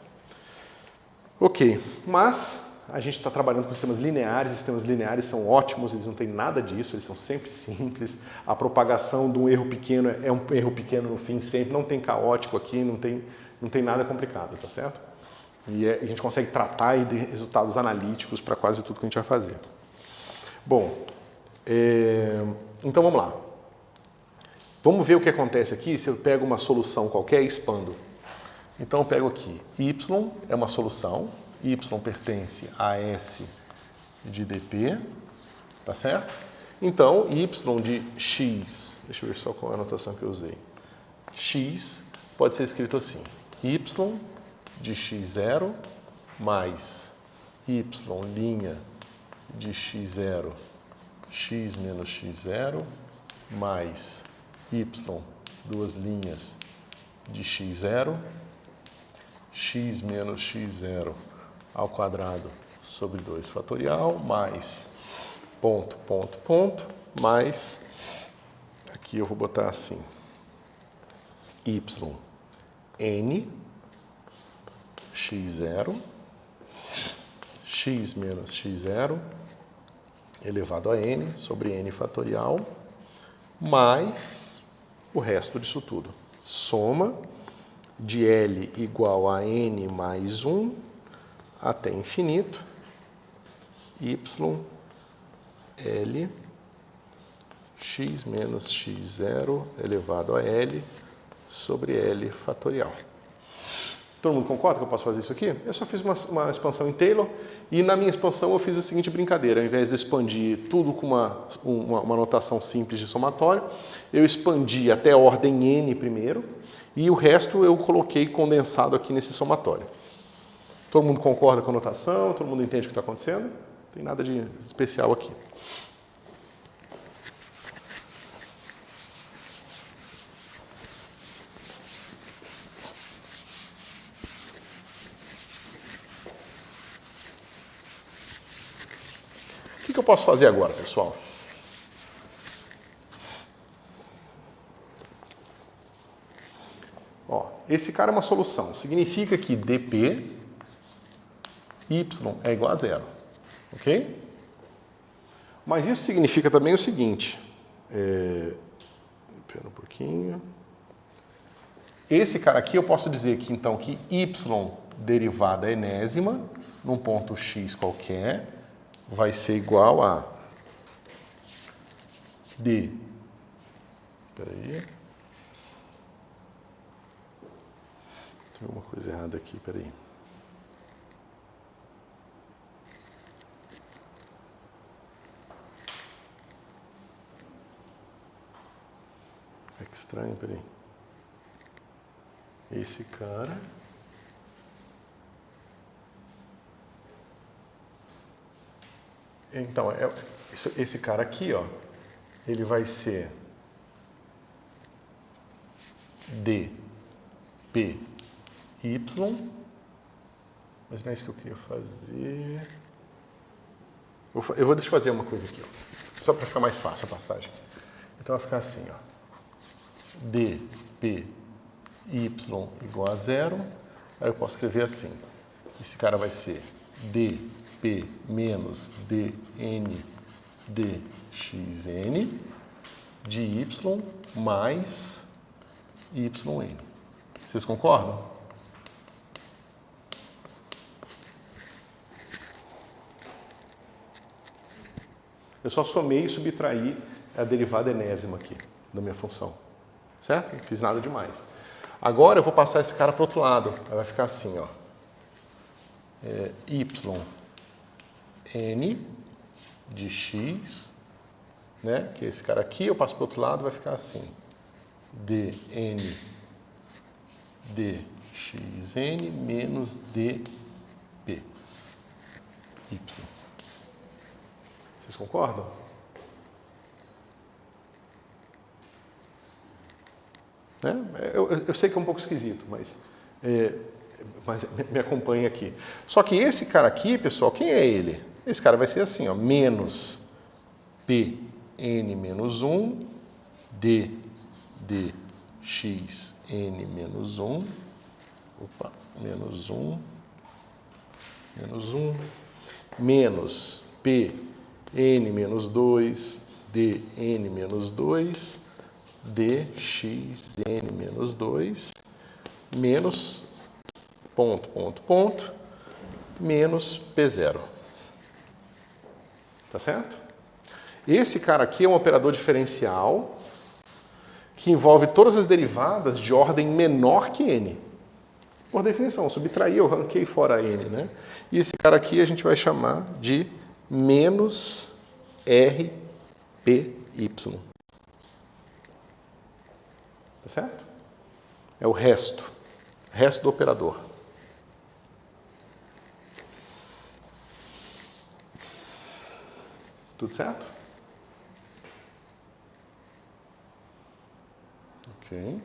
Ok, mas a gente está trabalhando com sistemas lineares, e sistemas lineares são ótimos, eles não têm nada disso, eles são sempre simples, a propagação de um erro pequeno é um erro pequeno no fim sempre, não tem caótico aqui, não tem nada complicado, tá certo? E a gente consegue tratar e ter resultados analíticos para quase tudo que a gente vai fazer. Bom, então vamos lá. Vamos ver o que acontece aqui se eu pego uma solução qualquer e expando. Então eu pego aqui, y é uma solução, y pertence a S de dp, tá certo? Então, y de x, deixa eu ver só qual é a anotação que eu usei. X pode ser escrito assim, y de x0 mais y' de x0, x menos x0, mais y, 2 linhas de x0, x menos x0 ao quadrado sobre 2 fatorial, mais ponto, ponto, ponto, mais, aqui eu vou botar assim, y n x0, x menos x0 elevado a n sobre n fatorial, mais o resto disso tudo. Soma de L igual a n mais 1 até infinito, y L x menos x0 elevado a L sobre L fatorial. Todo mundo concorda que eu posso fazer isso aqui? Eu só fiz uma expansão em Taylor e na minha expansão eu fiz a seguinte brincadeira. Ao invés de eu expandir tudo com uma notação simples de somatório, eu expandi até a ordem n primeiro e o resto eu coloquei condensado aqui nesse somatório. Todo mundo concorda com a notação? Todo mundo entende o que está acontecendo? Não tem nada de especial aqui. O que eu posso fazer agora, pessoal? Ó, esse cara é uma solução. Significa que dp y é igual a zero. Ok? Mas isso significa também o seguinte. Espera um pouquinho. Esse cara aqui eu posso dizer que então que y derivada enésima num ponto x qualquer vai ser igual a d. Espera aí. Tem uma coisa errada aqui, espera aí. É que estranho, espera aí. Esse cara então, esse cara aqui, ó, ele vai ser dp y, mas não é isso que eu queria fazer. Eu vou deixar fazer uma coisa aqui, ó, só para ficar mais fácil a passagem. Então vai ficar assim, ó, dp y igual a zero, aí eu posso escrever assim, esse cara vai ser dp menos dn dxn de y mais yn. Vocês concordam? Eu só somei e subtraí a derivada enésima aqui da minha função. Certo? Não fiz nada demais. Agora eu vou passar esse cara para o outro lado. Aí vai ficar assim, ó. Yn de x, né? Que é esse cara aqui, eu passo para o outro lado, vai ficar assim. dn dxn menos dp y. Vocês concordam? Né? Eu sei que é um pouco esquisito, mas me acompanha aqui. Só que esse cara aqui, pessoal, quem é ele? Esse cara vai ser assim, ó, menos pn menos 1 d dxn menos 1, menos 1, menos pn menos 2, dn menos 2, dxn menos 2, menos ponto, menos P0. Tá certo? Esse cara aqui é um operador diferencial que envolve todas as derivadas de ordem menor que n. Por definição, subtrair, eu ranquei fora n, né? E esse cara aqui a gente vai chamar de menos rpy. Tá certo? É o resto do operador. Tudo certo? Ok.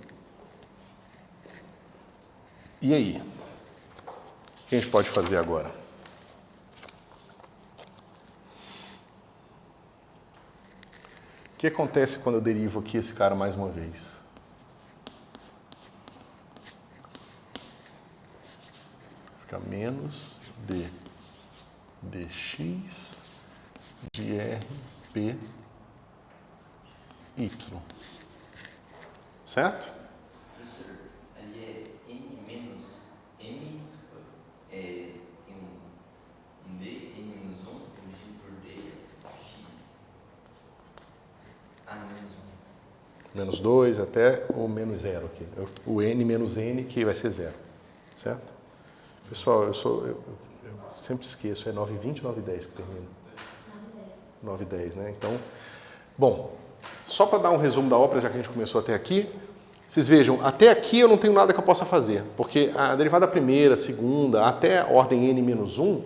E aí? O que a gente pode fazer agora? O que acontece quando eu derivo aqui esse cara mais uma vez? Fica menos dx de rpy. Certo? Professor, ali é n menos m, tem um d, n menos 1, dividido por d, x. Menos 1. Menos 2 até o menos 0 aqui. O n menos n que vai ser 0. certo? Pessoal, eu sempre esqueço, é 9h20 ou 9h10 que termina? 9h10, né? Então, bom, só para dar um resumo da ópera, já que a gente começou até aqui, vocês vejam, até aqui eu não tenho nada que eu possa fazer, porque a derivada primeira, segunda, até a ordem n-1,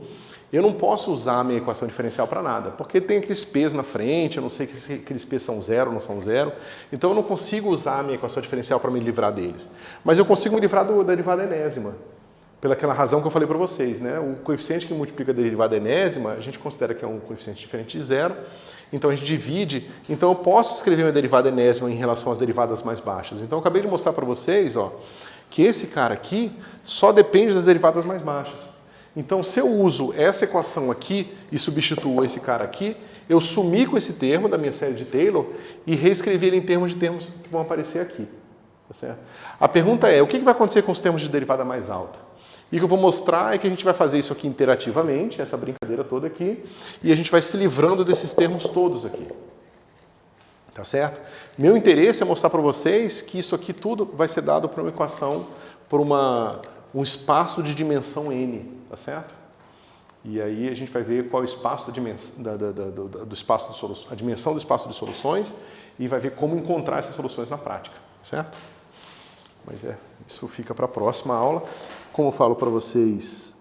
eu não posso usar a minha equação diferencial para nada, porque tem aqueles p's na frente, eu não sei se aqueles p's são zero ou não são zero, então eu não consigo usar a minha equação diferencial para me livrar deles. Mas eu consigo me livrar da derivada enésima, pelaquela razão que eu falei para vocês, né? O coeficiente que multiplica a derivada enésima, a gente considera que é um coeficiente diferente de zero, então a gente divide, então eu posso escrever uma derivada enésima em relação às derivadas mais baixas. Então eu acabei de mostrar para vocês, ó, que esse cara aqui só depende das derivadas mais baixas. Então se eu uso essa equação aqui e substituo esse cara aqui, eu sumi com esse termo da minha série de Taylor e reescrevi ele em termos de termos que vão aparecer aqui. Tá certo? A pergunta é, o que vai acontecer com os termos de derivada mais alta? E o que eu vou mostrar é que a gente vai fazer isso aqui interativamente, essa brincadeira toda aqui, e a gente vai se livrando desses termos todos aqui. Tá certo? Meu interesse é mostrar para vocês que isso aqui tudo vai ser dado por uma equação, por um espaço de dimensão n, tá certo? E aí a gente vai ver qual é o espaço do espaço de soluções, a dimensão do espaço de soluções, e vai ver como encontrar essas soluções na prática, certo? Mas isso fica para a próxima aula. Como eu falo para vocês,